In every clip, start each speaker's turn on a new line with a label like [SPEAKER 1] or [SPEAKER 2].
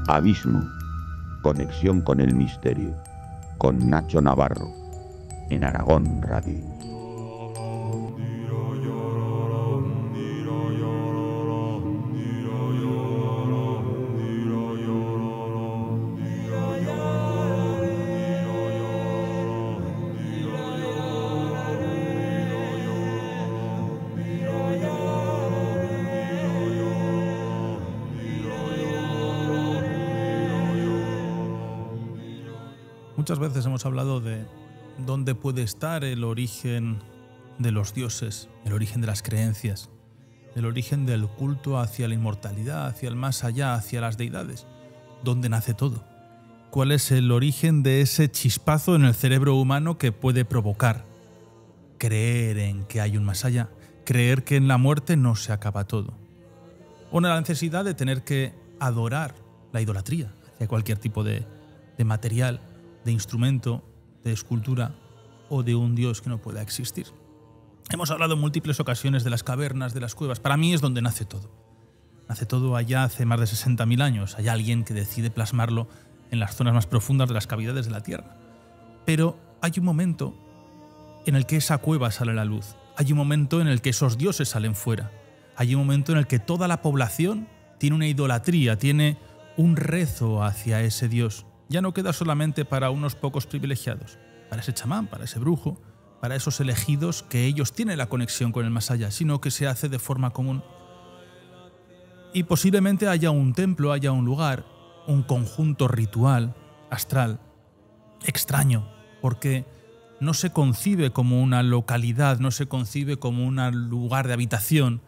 [SPEAKER 1] Abismo, conexión con el misterio, con Nacho Navarro, en Aragón Radio.
[SPEAKER 2] Muchas veces hemos hablado de dónde puede estar el origen de los dioses, el origen de las creencias, el origen del culto hacia la inmortalidad, hacia el más allá, hacia las deidades. ¿Dónde nace todo? ¿Cuál es el origen de ese chispazo en el cerebro humano que puede provocar creer en que hay un más allá, creer que en la muerte no se acaba todo? O la necesidad de tener que adorar la idolatría hacia cualquier tipo de material, de instrumento, de escultura o de un dios que no pueda existir. Hemos hablado en múltiples ocasiones de las cavernas, de las cuevas. Para mí es donde nace todo. Nace todo allá hace más de 60.000 años. Hay alguien que decide plasmarlo en las zonas más profundas de las cavidades de la Tierra. Pero hay un momento en el que esa cueva sale a la luz. Hay un momento en el que esos dioses salen fuera. Hay un momento en el que toda la población tiene una idolatría, tiene un rezo hacia ese dios. Ya no queda solamente para unos pocos privilegiados, para ese chamán, para ese brujo, para esos elegidos que ellos tienen la conexión con el más allá, sino que se hace de forma común. Y posiblemente haya un templo, haya un lugar, un conjunto ritual, astral, extraño, porque no se concibe como una localidad, no se concibe como un lugar de habitación,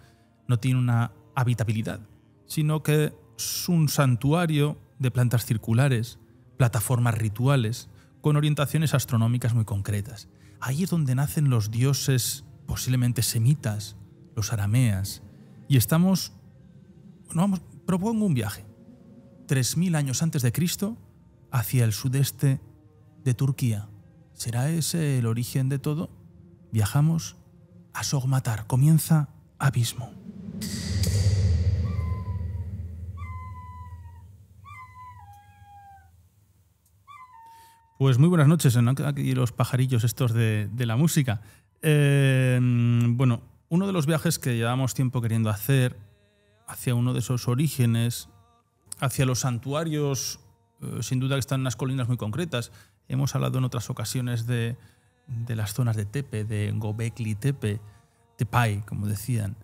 [SPEAKER 2] no tiene una habitabilidad, sino que es un santuario de plantas circulares, plataformas rituales, con orientaciones astronómicas muy concretas. Ahí es donde nacen los dioses posiblemente semitas, los arameas. Y estamos... propongo un viaje. 3.000 años antes de Cristo, hacia el sudeste de Turquía. ¿Será ese el origen de todo? Viajamos a Sogmatar. Comienza Abismo. Pues muy buenas noches, ¿no? Aquí los pajarillos estos de la música. Bueno, uno de los viajes que llevamos tiempo queriendo hacer hacia uno de esos orígenes, hacia los santuarios, sin duda que están en unas colinas muy concretas. Hemos hablado en otras ocasiones de las zonas de Tepe, de Göbekli Tepe, Tepai, como decían.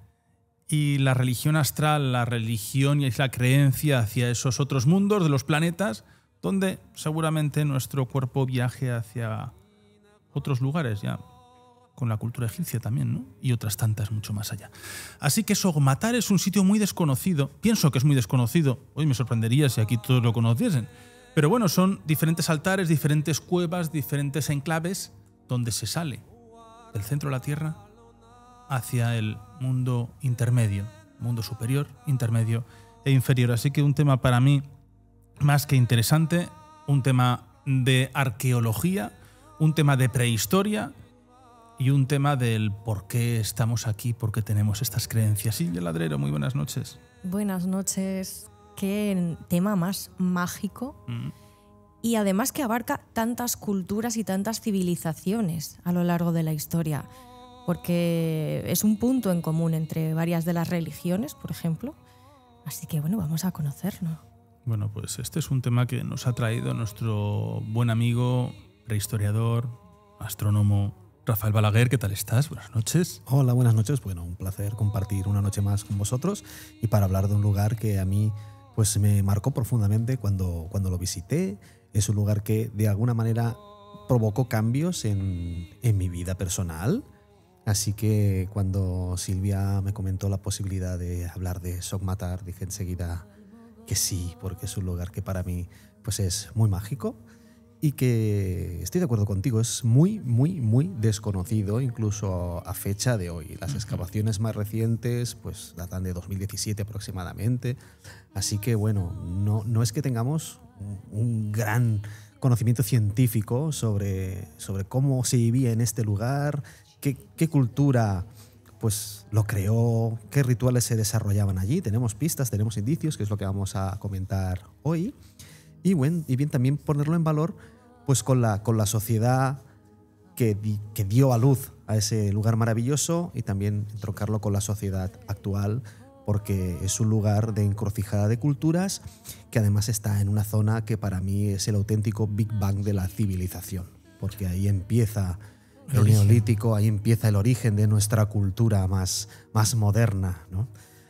[SPEAKER 2] Y la religión astral, la religión y la creencia hacia esos otros mundos de los planetas, donde seguramente nuestro cuerpo viaje hacia otros lugares, ya con la cultura egipcia también, ¿no? Y otras tantas mucho más allá. Así que Sogmatar es un sitio muy desconocido. Pienso que es muy desconocido. Hoy me sorprendería si aquí todos lo conociesen. Pero bueno, son diferentes altares, diferentes cuevas, diferentes enclaves donde se sale del centro de la Tierra hacia el mundo intermedio, mundo superior, intermedio e inferior. Así que un tema para mí más que interesante, un tema de arqueología, un tema de prehistoria y un tema del por qué estamos aquí, por qué tenemos estas creencias. Silvia Ladrero, muy buenas noches.
[SPEAKER 3] Buenas noches. Qué tema más mágico y además que abarca tantas culturas y tantas civilizaciones a lo largo de la historia, porque es un punto en común entre varias de las religiones, por ejemplo. Así que bueno, vamos a conocerlo.
[SPEAKER 2] Bueno, pues este es un tema que nos ha traído nuestro buen amigo, prehistoriador, astrónomo, Rafael Balaguer. ¿Qué tal estás? Buenas noches.
[SPEAKER 4] Hola, buenas noches. Bueno, un placer compartir una noche más con vosotros y para hablar de un lugar que a mí pues me marcó profundamente cuando lo visité. Es un lugar que de alguna manera provocó cambios en mi vida personal. Así que cuando Silvia me comentó la posibilidad de hablar de Sogmatar, dije enseguida que sí, porque es un lugar que para mí pues es muy mágico y que estoy de acuerdo contigo, es muy, muy, muy desconocido incluso a fecha de hoy. Las excavaciones más recientes pues datan de 2017 aproximadamente, así que bueno, no es que tengamos un gran conocimiento científico sobre cómo se vivía en este lugar, qué cultura pues lo creó, qué rituales se desarrollaban allí. Tenemos pistas, tenemos indicios, que es lo que vamos a comentar hoy. Y bien también ponerlo en valor pues con la sociedad que dio a luz a ese lugar maravilloso, y también entroncarlo con la sociedad actual, porque es un lugar de encrucijada de culturas que además está en una zona que para mí es el auténtico Big Bang de la civilización, porque ahí empieza el Neolítico, ahí empieza el origen de nuestra cultura más moderna, ¿no?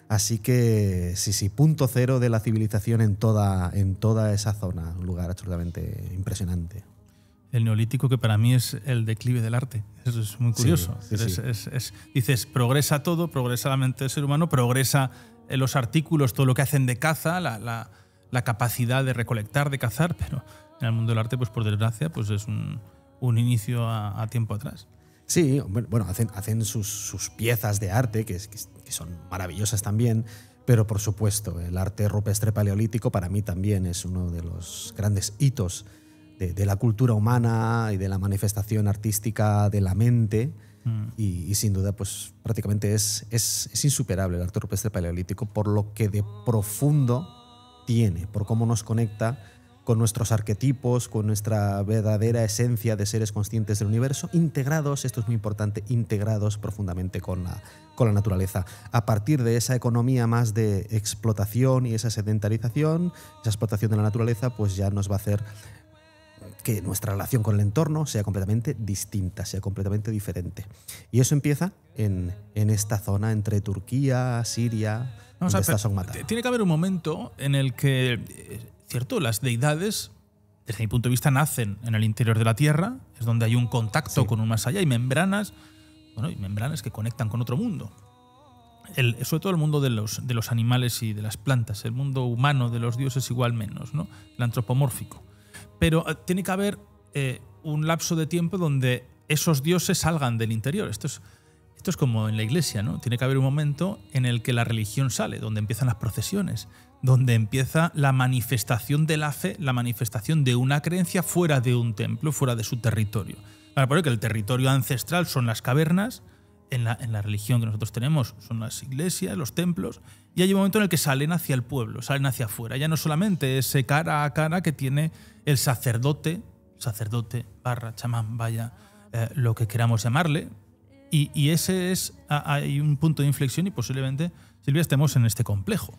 [SPEAKER 4] Así que sí, punto cero de la civilización en toda esa zona, un lugar absolutamente impresionante.
[SPEAKER 2] El Neolítico, que para mí es el declive del arte. Eso es muy curioso.
[SPEAKER 4] Sí.
[SPEAKER 2] Dices, progresa todo, progresa la mente del ser humano, progresa los artículos, todo lo que hacen de caza, la capacidad de recolectar, de cazar, pero en el mundo del arte, pues por desgracia, pues es un inicio a tiempo atrás.
[SPEAKER 4] Sí, bueno, hacen sus piezas de arte, que son maravillosas también, pero por supuesto, el arte rupestre paleolítico para mí también es uno de los grandes hitos de la cultura humana y de la manifestación artística de la mente. Y sin duda, pues prácticamente es insuperable el arte rupestre paleolítico por lo que de profundo tiene, por cómo nos conecta con nuestros arquetipos, con nuestra verdadera esencia de seres conscientes del universo, integrados, esto es muy importante, integrados profundamente con la naturaleza. A partir de esa economía más de explotación y esa sedentarización, esa explotación de la naturaleza, pues ya nos va a hacer que nuestra relación con el entorno sea completamente distinta, sea completamente diferente. Y eso empieza en esta zona entre Turquía, Siria, donde está Sogmatar.
[SPEAKER 2] Tiene que haber un momento en el que, cierto, las deidades, desde mi punto de vista, nacen en el interior de la Tierra, es donde hay un contacto con un más allá, y membranas que conectan con otro mundo. Sobre todo el mundo de los animales y de las plantas, el mundo humano de los dioses igual menos, ¿no? El antropomórfico. Pero tiene que haber un lapso de tiempo donde esos dioses salgan del interior. Esto es como en la iglesia, ¿no? Tiene que haber un momento en el que la religión sale, donde empiezan las procesiones, donde empieza la manifestación de la fe, la manifestación de una creencia fuera de un templo, fuera de su territorio. Para poner que el territorio ancestral son las cavernas, en la religión que nosotros tenemos son las iglesias, los templos, y hay un momento en el que salen hacia el pueblo, salen hacia afuera. Ya no solamente ese cara a cara que tiene el sacerdote / chamán, vaya, lo que queramos llamarle, y ese hay un punto de inflexión, y posiblemente, Silvia, estemos en este complejo.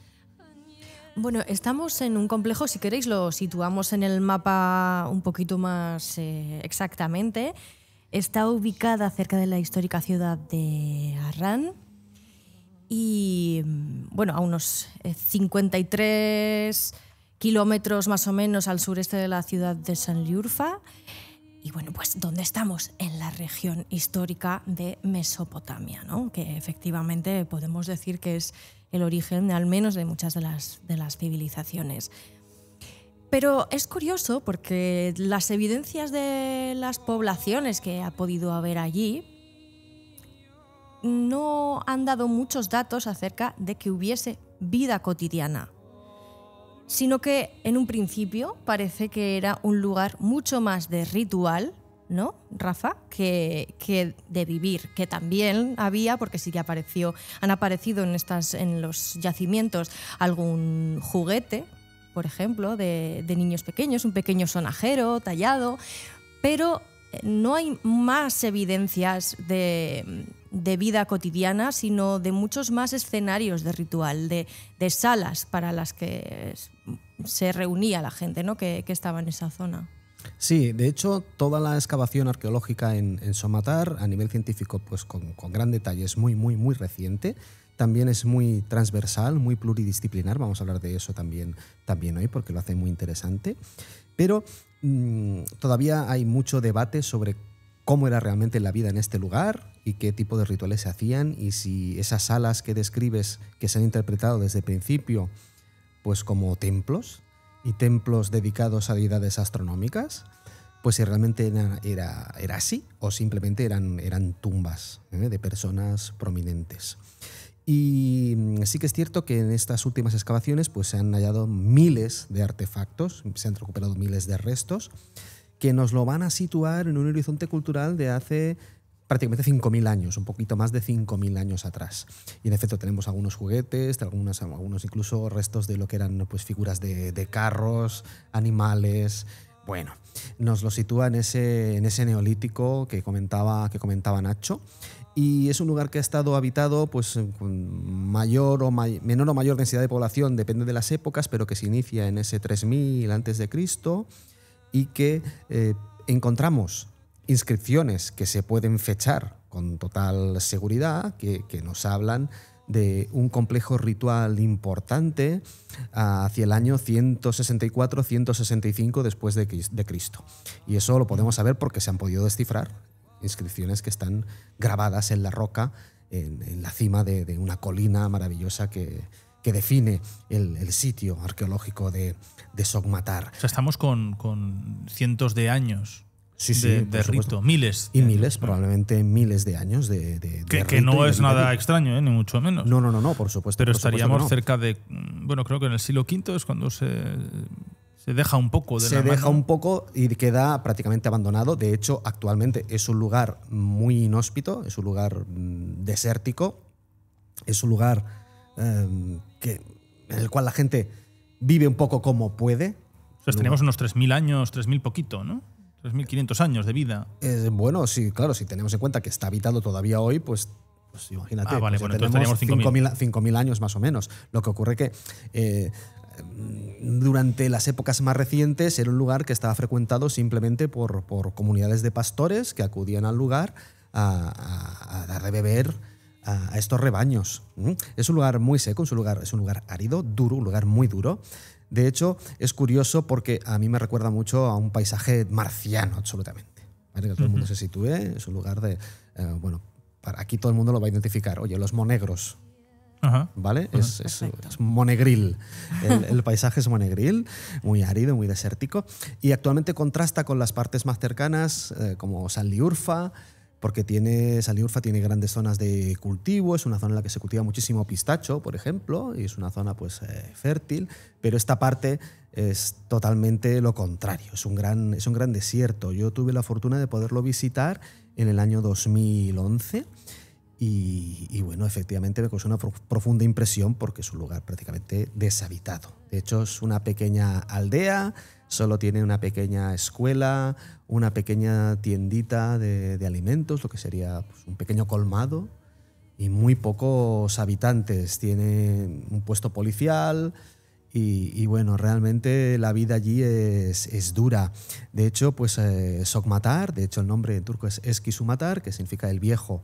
[SPEAKER 3] Bueno, estamos en un complejo, si queréis lo situamos en el mapa un poquito más exactamente. Está ubicada cerca de la histórica ciudad de Harran y, bueno, a unos 53 kilómetros más o menos al sureste de la ciudad de Sanliurfa. Y bueno, pues ¿dónde estamos? En la región histórica de Mesopotamia, ¿no? Que efectivamente podemos decir que es el origen, al menos, de muchas de las civilizaciones. Pero es curioso porque las evidencias de las poblaciones que ha podido haber allí no han dado muchos datos acerca de que hubiese vida cotidiana, sino que en un principio parece que era un lugar mucho más de ritual, ¿no, Rafa? Que de vivir, que también había, porque sí que han aparecido en los yacimientos algún juguete, por ejemplo, de niños pequeños, un pequeño sonajero tallado, pero no hay más evidencias de vida cotidiana, sino de muchos más escenarios de ritual, de salas para las que se reunía la gente, ¿no? que estaba en esa zona.
[SPEAKER 4] Sí, de hecho, toda la excavación arqueológica en Sogmatar, a nivel científico, pues con gran detalle, es muy, muy, muy reciente. También es muy transversal, muy pluridisciplinar. Vamos a hablar de eso también hoy, porque lo hace muy interesante. Pero todavía hay mucho debate sobre cómo era realmente la vida en este lugar y qué tipo de rituales se hacían, y si esas salas que describes, que se han interpretado desde el principio pues como templos, y templos dedicados a deidades astronómicas, pues si realmente era así, o simplemente eran tumbas de personas prominentes. Y sí que es cierto que en estas últimas excavaciones pues se han hallado miles de artefactos, se han recuperado miles de restos, que nos lo van a situar en un horizonte cultural de hace prácticamente 5.000 años, un poquito más de 5.000 años atrás. Y en efecto tenemos algunos juguetes, algunos incluso restos de lo que eran pues, figuras de carros, animales. Bueno, nos lo sitúa en ese neolítico que comentaba Nacho. Y es un lugar que ha estado habitado pues, con menor o mayor densidad de población, depende de las épocas, pero que se inicia en ese 3000 a.C. y que encontramos inscripciones que se pueden fechar con total seguridad, que nos hablan de un complejo ritual importante hacia el año 164-165 después de Cristo. Y eso lo podemos saber porque se han podido descifrar inscripciones que están grabadas en la roca, en la cima de una colina maravillosa que define el sitio arqueológico de Sogmatar.
[SPEAKER 2] O sea, estamos con cientos de años.
[SPEAKER 4] Sí,
[SPEAKER 2] de rito, miles.
[SPEAKER 4] Y miles, probablemente miles de años de rito.
[SPEAKER 2] Que no es nada extraño, ni mucho menos.
[SPEAKER 4] No, por supuesto.
[SPEAKER 2] Pero
[SPEAKER 4] por
[SPEAKER 2] estaríamos
[SPEAKER 4] supuesto
[SPEAKER 2] cerca de, bueno, creo que en el siglo V es cuando se deja un poco de la mano.
[SPEAKER 4] Se deja un poco y queda prácticamente abandonado. De hecho, actualmente es un lugar muy inhóspito, es un lugar desértico, es un lugar en el cual la gente vive un poco como puede.
[SPEAKER 2] O sea, teníamos unos 3.000 años, 3.000 poquito, ¿no? 3.500 años de vida.
[SPEAKER 4] Bueno, sí, claro, si tenemos en cuenta que está habitado todavía hoy, pues imagínate.
[SPEAKER 2] Vale,
[SPEAKER 4] pues
[SPEAKER 2] bueno,
[SPEAKER 4] tenemos
[SPEAKER 2] entonces teníamos
[SPEAKER 4] 5.000 años más o menos. Lo que ocurre que durante las épocas más recientes era un lugar que estaba frecuentado simplemente por comunidades de pastores que acudían al lugar a dar de beber a estos rebaños. Es un lugar muy seco, es un lugar árido, duro, un lugar muy duro. De hecho, es curioso porque a mí me recuerda mucho a un paisaje marciano, absolutamente. ¿Vale? Que todo el mundo se sitúe, es un lugar de... aquí todo el mundo lo va a identificar. Oye, los monegros.
[SPEAKER 2] Ajá.
[SPEAKER 4] ¿Vale? Es monegril. El paisaje es monegril, muy árido, muy desértico. Y actualmente contrasta con las partes más cercanas, como Sanliurfa, porque Sanliurfa tiene grandes zonas de cultivo, es una zona en la que se cultiva muchísimo pistacho, por ejemplo, y es una zona pues, fértil, pero esta parte es totalmente lo contrario, es un gran desierto. Yo tuve la fortuna de poderlo visitar en el año 2011 y bueno, efectivamente me causó una profunda impresión porque es un lugar prácticamente deshabitado. De hecho, es una pequeña aldea, solo tiene una pequeña escuela, una pequeña tiendita de alimentos, lo que sería pues, un pequeño colmado, y muy pocos habitantes. Tiene un puesto policial y bueno, realmente la vida allí es dura. De hecho, pues Sogmatar, de hecho el nombre en turco es Eskisumatar, que significa el viejo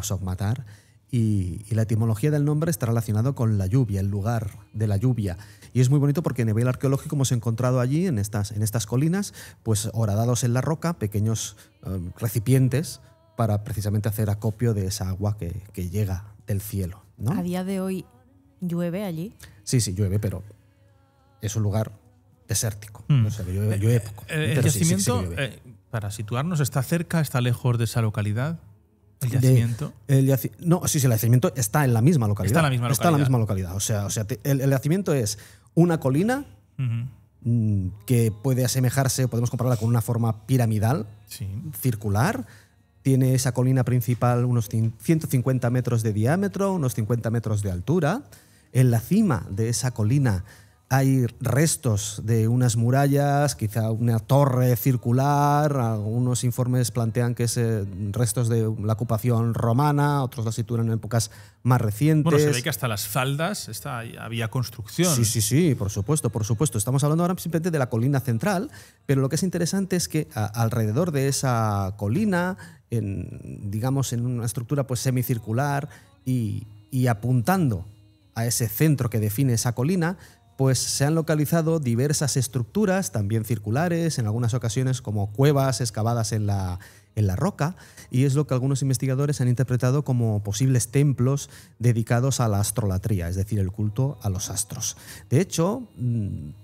[SPEAKER 4] Sogmatar, y la etimología del nombre está relacionado con la lluvia, el lugar de la lluvia. Y es muy bonito porque a nivel arqueológico hemos encontrado allí, en estas colinas, pues horadados en la roca, pequeños recipientes para precisamente hacer acopio de esa agua que llega del cielo, ¿no?
[SPEAKER 3] ¿A día de hoy llueve allí?
[SPEAKER 4] Sí, llueve, pero es un lugar desértico. O sea, que llueve poco.
[SPEAKER 2] ¿El yacimiento, para situarnos, está cerca, está lejos de esa localidad? ¿El yacimiento?
[SPEAKER 4] El yacimiento está en la misma localidad.
[SPEAKER 2] Está en la misma localidad.
[SPEAKER 4] O sea, el yacimiento es una colina que puede asemejarse, podemos compararla con una forma piramidal, circular. Tiene esa colina principal unos 150 metros de diámetro, unos 50 metros de altura. En la cima de esa colina hay restos de unas murallas, quizá una torre circular. Algunos informes plantean que es restos de la ocupación romana, otros la sitúan en épocas más recientes.
[SPEAKER 2] Bueno, se ve que hasta las faldas había construcción.
[SPEAKER 4] Sí, por supuesto. Estamos hablando ahora simplemente de la colina central, pero lo que es interesante es que alrededor de esa colina, digamos en una estructura pues semicircular y apuntando a ese centro que define esa colina, pues se han localizado diversas estructuras, también circulares, en algunas ocasiones como cuevas excavadas en la roca, y es lo que algunos investigadores han interpretado como posibles templos dedicados a la astrolatría, es decir, el culto a los astros. De hecho,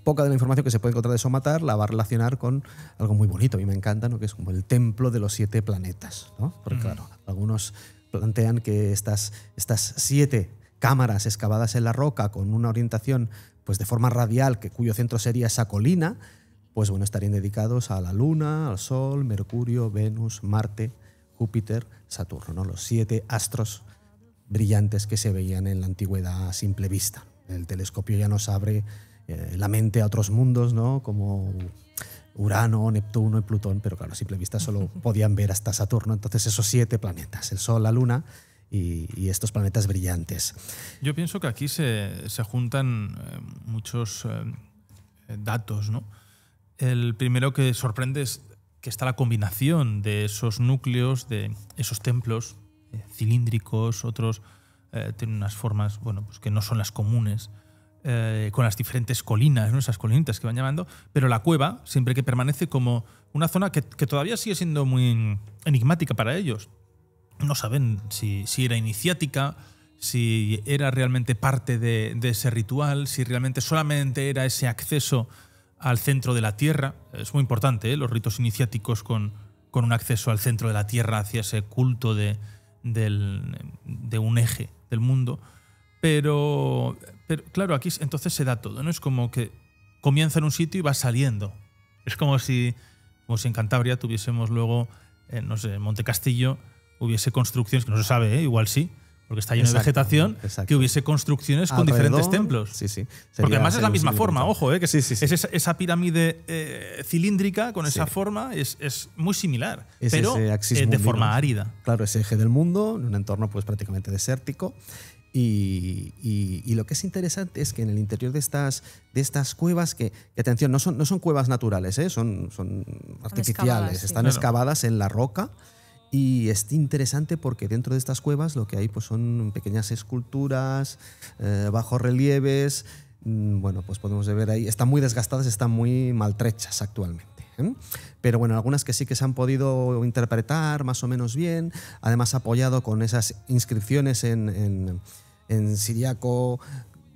[SPEAKER 4] poca de la información que se puede encontrar de Sogmatar la va a relacionar con algo muy bonito, a mí me encanta, ¿no? Que es como el templo de los 7 planetas, ¿no? Porque claro, algunos plantean que estas 7 cámaras excavadas en la roca con una orientación pues de forma radial, cuyo centro sería esa colina, pues bueno, estarían dedicados a la Luna, al Sol, Mercurio, Venus, Marte, Júpiter, Saturno, ¿no? Los 7 astros brillantes que se veían en la antigüedad a simple vista. El telescopio ya nos abre la mente a otros mundos, ¿no? Como Urano, Neptuno y Plutón, pero claro, a simple vista solo podían ver hasta Saturno. Entonces esos 7 planetas, el Sol, la Luna y estos planetas brillantes.
[SPEAKER 2] Yo pienso que aquí se juntan muchos datos, ¿no? El primero que sorprende es que está la combinación de esos núcleos, de esos templos cilíndricos, otros tienen unas formas, bueno, pues que no son las comunes, con las diferentes colinas, ¿no? Esas colinitas que van llamando, pero la cueva siempre que permanece como una zona que todavía sigue siendo muy enigmática para ellos. No saben si era iniciática, si era realmente parte de ese ritual, si realmente solamente era ese acceso al centro de la Tierra. Es muy importante, los ritos iniciáticos con un acceso al centro de la Tierra, hacia ese culto de un eje del mundo. Pero claro, aquí entonces se da todo, ¿no? Es como que comienza en un sitio y va saliendo. Es como si en Cantabria tuviésemos luego, no sé, en Monte Castillo, hubiese construcciones, que no se sabe, igual sí, porque está lleno de vegetación, que hubiese construcciones con diferentes templos.
[SPEAKER 4] Sí, sí.
[SPEAKER 2] Porque además es la misma forma, ojo, que
[SPEAKER 4] sí.
[SPEAKER 2] Es esa pirámide cilíndrica con esa forma, es muy similar,
[SPEAKER 4] es
[SPEAKER 2] pero de forma árida.
[SPEAKER 4] Claro, ese eje del mundo, en un entorno pues prácticamente desértico. Y lo que es interesante es que en el interior de estas cuevas, que atención, no son cuevas naturales, son artificiales, están excavadas en la roca. Y es interesante porque dentro de estas cuevas lo que hay pues son pequeñas esculturas, bajorrelieves, bueno, pues podemos ver ahí, están muy desgastadas, están muy maltrechas actualmente. Pero bueno, algunas que sí que se han podido interpretar más o menos bien, además apoyado con esas inscripciones en siríaco,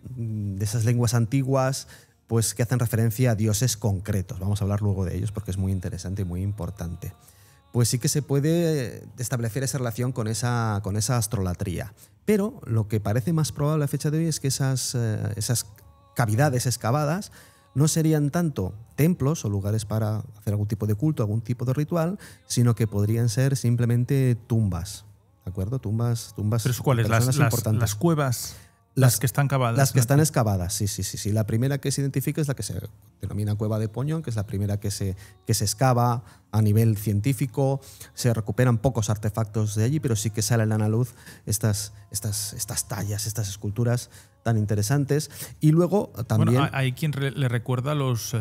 [SPEAKER 4] de esas lenguas antiguas, pues que hacen referencia a dioses concretos. Vamos a hablar luego de ellos porque es muy interesante y muy importante. Pues sí que se puede establecer esa relación con esa astrolatría. Pero lo que parece más probable a fecha de hoy es que esas cavidades excavadas no serían tanto templos o lugares para hacer algún tipo de culto, algún tipo de ritual, sino que podrían ser simplemente tumbas. ¿De acuerdo? Tumbas.
[SPEAKER 2] ¿Pero cuáles? Las cuevas. Las que están cavadas.
[SPEAKER 4] Las que están excavadas, sí. La primera que se identifica es la que se denomina Cueva de Poñón, que es la primera que se excava a nivel científico. Se recuperan pocos artefactos de allí, pero sí que salen a la luz estas tallas, estas esculturas tan interesantes. Y luego también...
[SPEAKER 2] Bueno, hay quien le recuerda a los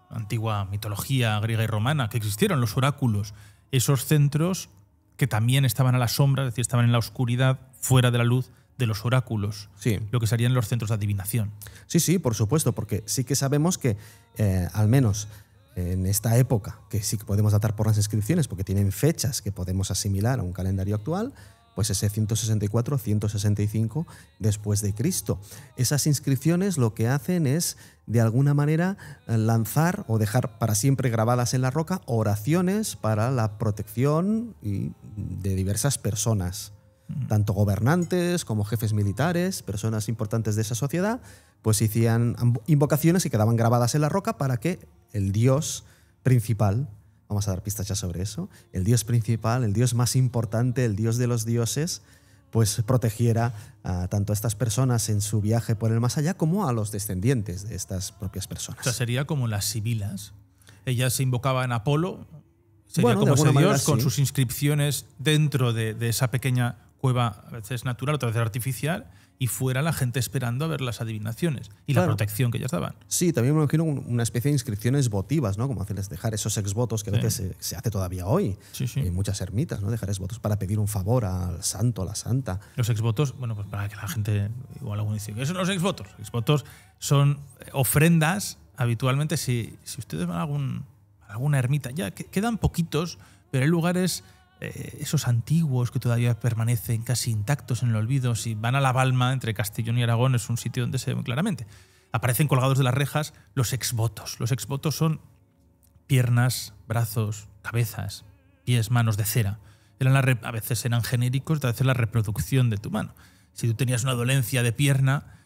[SPEAKER 2] antigua mitología griega y romana, que existieron los oráculos, esos centros que también estaban a la sombra, es decir, estaban en la oscuridad, fuera de la luz de los oráculos,
[SPEAKER 4] sí.
[SPEAKER 2] Lo que serían los centros de adivinación.
[SPEAKER 4] Sí, por supuesto, porque sí que sabemos que, al menos en esta época, que sí que podemos datar por las inscripciones, porque tienen fechas que podemos asimilar a un calendario actual, pues ese 164, 165 después de Cristo. Esas inscripciones lo que hacen es, de alguna manera, lanzar o dejar para siempre grabadas en la roca oraciones para la protección de diversas personas. Tanto gobernantes como jefes militares, personas importantes de esa sociedad, pues hacían invocaciones y quedaban grabadas en la roca para que el dios principal, vamos a dar pistas ya sobre eso, el dios principal, el dios más importante, el dios de los dioses, pues protegiera tanto a estas personas en su viaje por el más allá como a los descendientes de estas propias personas.
[SPEAKER 2] O sea, sería como las sibilas. Ellas se invocaban a Apolo, sería
[SPEAKER 4] bueno,
[SPEAKER 2] como ese dios con
[SPEAKER 4] sí.
[SPEAKER 2] sus inscripciones dentro de esa pequeña cueva, a veces natural, otras veces artificial, y fuera la gente esperando a ver las adivinaciones y la protección que ellas daban.
[SPEAKER 4] Sí, también me imagino una especie de inscripciones votivas, ¿no? Como hacerles dejar esos exvotos que a veces se hace todavía hoy en muchas ermitas, ¿no? Dejar exvotos para pedir un favor al santo, a la santa.
[SPEAKER 2] Los exvotos, bueno, pues para que la gente, igual alguno dice, ¿qué son los exvotos? Exvotos son ofrendas, habitualmente, si ustedes van a alguna ermita, ya quedan poquitos, pero hay lugares... esos antiguos que todavía permanecen casi intactos en el olvido. Si van a La Balma, entre Castellón y Aragón, es un sitio donde se ve claramente. Aparecen colgados de las rejas los exvotos. Los exvotos son piernas, brazos, cabezas, pies, manos de cera. A veces eran genéricos de hacer la reproducción de tu mano. Si tú tenías una dolencia de pierna,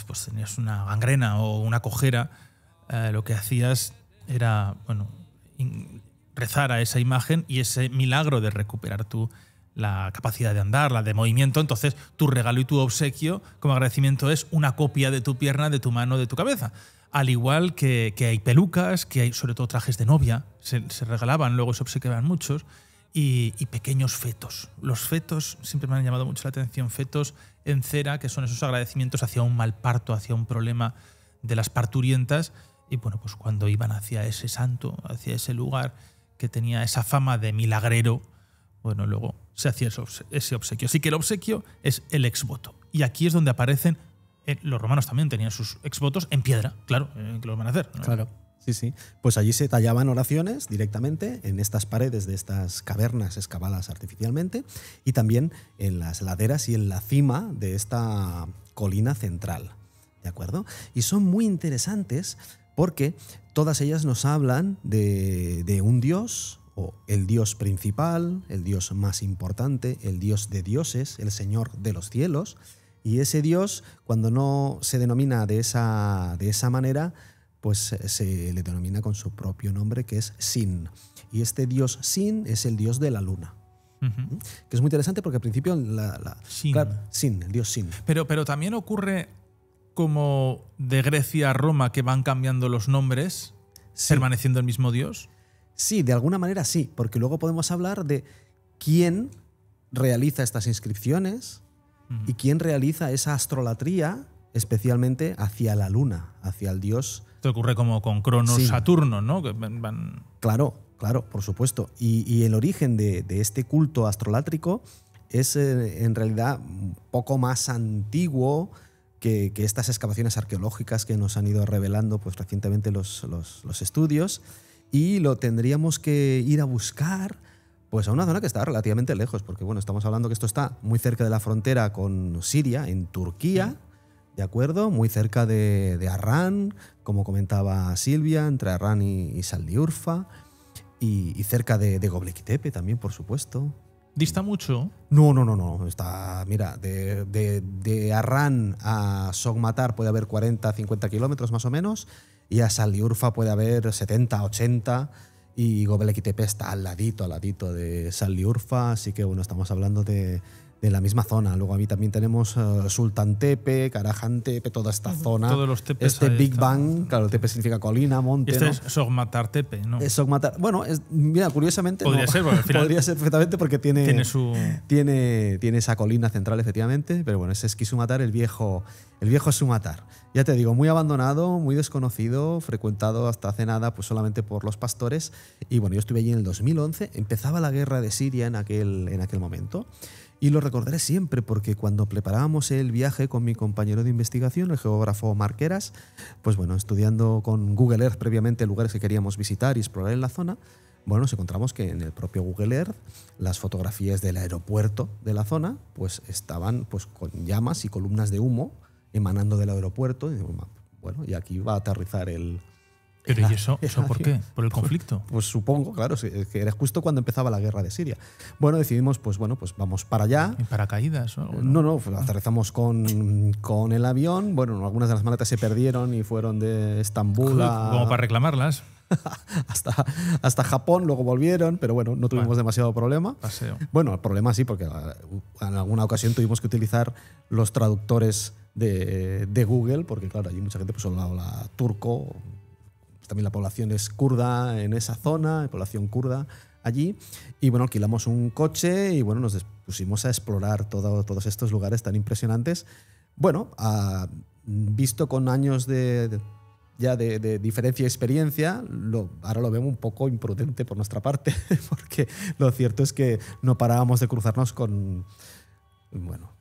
[SPEAKER 2] pues tenías una gangrena o una cojera, lo que hacías era, rezar a esa imagen y ese milagro de recuperar la capacidad de andar, la de movimiento. Entonces, tu regalo y tu obsequio como agradecimiento es una copia de tu pierna, de tu mano, de tu cabeza. Al igual que hay pelucas, que hay sobre todo trajes de novia, se regalaban, luego se obsequiaban muchos, y pequeños fetos. Los fetos siempre me han llamado mucho la atención, fetos en cera, que son esos agradecimientos hacia un mal parto, hacia un problema de las parturientas. Y bueno, pues cuando iban hacia ese santo, hacia ese lugar que tenía esa fama de milagrero, bueno, luego se hacía ese obsequio. Así que el obsequio es el exvoto. Y aquí es donde aparecen, los romanos también tenían sus exvotos en piedra, claro, que lo van a hacer, ¿no?
[SPEAKER 4] Claro. Sí, sí. Pues allí se tallaban oraciones directamente en estas paredes de estas cavernas excavadas artificialmente y también en las laderas y en la cima de esta colina central. ¿De acuerdo? Y son muy interesantes porque todas ellas nos hablan de un dios, o el dios principal, el dios más importante, el dios de dioses, el señor de los cielos. Y ese dios, cuando no se denomina de esa manera, pues se le denomina con su propio nombre, que es Sin. Y este dios Sin es el dios de la luna.
[SPEAKER 2] Uh-huh.
[SPEAKER 4] Que es muy interesante porque al principio
[SPEAKER 2] Sin.
[SPEAKER 4] Claro, Sin, el dios Sin.
[SPEAKER 2] Pero también ocurre como de Grecia a Roma, que van cambiando los nombres,
[SPEAKER 4] Sí.
[SPEAKER 2] permaneciendo el mismo dios.
[SPEAKER 4] Sí, de alguna manera sí, porque luego podemos hablar de quién realiza estas inscripciones y quién realiza esa astrolatría, especialmente hacia la luna, hacia el dios.
[SPEAKER 2] Esto ocurre como con Cronos,
[SPEAKER 4] Sí.
[SPEAKER 2] Saturno, ¿no? Que van...
[SPEAKER 4] Claro, por supuesto. Y el origen de este culto astrolátrico es en realidad un poco más antiguo que estas excavaciones arqueológicas que nos han ido revelando pues, recientemente los estudios, y lo tendríamos que ir a buscar pues, a una zona que está relativamente lejos, porque bueno, estamos hablando que esto está muy cerca de la frontera con Siria, en Turquía, ¿de acuerdo? Muy cerca de Harran, como comentaba Silvia, entre Harran y Saldiurfa, y cerca de Göbekli también, por supuesto.
[SPEAKER 2] ¿Dista mucho?
[SPEAKER 4] No. Está, mira, de Harran a Sogmatar puede haber 40, 50 kilómetros más o menos, y a Saldiurfa puede haber 70, 80, y Göbekli Tepe está al ladito de Saldiurfa, así que bueno, estamos hablando de la misma zona. Luego ahí también tenemos Sultan Tepe, Karahan Tepe, toda esta zona.
[SPEAKER 2] Todos los tepes.
[SPEAKER 4] Este
[SPEAKER 2] ahí
[SPEAKER 4] Big
[SPEAKER 2] están.
[SPEAKER 4] Bang, claro, Tepe significa colina, monte,
[SPEAKER 2] Y este
[SPEAKER 4] ¿no?
[SPEAKER 2] es Sogmatar Tepe, ¿no?
[SPEAKER 4] Es Sogmatar. Bueno, mira, curiosamente
[SPEAKER 2] Podría
[SPEAKER 4] no.
[SPEAKER 2] ser, porque al final
[SPEAKER 4] podría ser perfectamente porque tiene
[SPEAKER 2] su...
[SPEAKER 4] esa colina central, efectivamente, pero bueno, ese es Kisumatar, el viejo Sumatar. Ya te digo, muy abandonado, muy desconocido, frecuentado hasta hace nada pues solamente por los pastores. Y bueno, yo estuve allí en el 2011, empezaba la guerra de Siria en aquel momento. Y lo recordaré siempre porque cuando preparábamos el viaje con mi compañero de investigación, el geógrafo Marqueras, pues bueno, estudiando con Google Earth previamente lugares que queríamos visitar y explorar en la zona, bueno, nos encontramos que en el propio Google Earth las fotografías del aeropuerto de la zona pues estaban pues con llamas y columnas de humo emanando del aeropuerto. Y digo, bueno, y aquí va a aterrizar el...
[SPEAKER 2] ¿Pero y eso por qué? ¿Por el conflicto?
[SPEAKER 4] Pues supongo, claro, es que era justo cuando empezaba la guerra de Siria. Bueno, decidimos, pues bueno, pues vamos para allá.
[SPEAKER 2] ¿En paracaídas o algo?
[SPEAKER 4] No, pues aterrizamos con el avión. Bueno, algunas de las maletas se perdieron y fueron de Estambul
[SPEAKER 2] como para reclamarlas.
[SPEAKER 4] hasta Japón, luego volvieron, pero bueno, no tuvimos demasiado problema.
[SPEAKER 2] Paseo.
[SPEAKER 4] Bueno, el problema sí, porque en alguna ocasión tuvimos que utilizar los traductores de Google, porque claro, allí mucha gente pues solo habla turco. También la población es kurda en esa zona, hay población kurda allí. Y bueno, alquilamos un coche y bueno, nos pusimos a explorar todos estos lugares tan impresionantes. Bueno, visto con años de diferencia y experiencia, ahora lo vemos un poco imprudente por nuestra parte, porque lo cierto es que no parábamos de cruzarnos con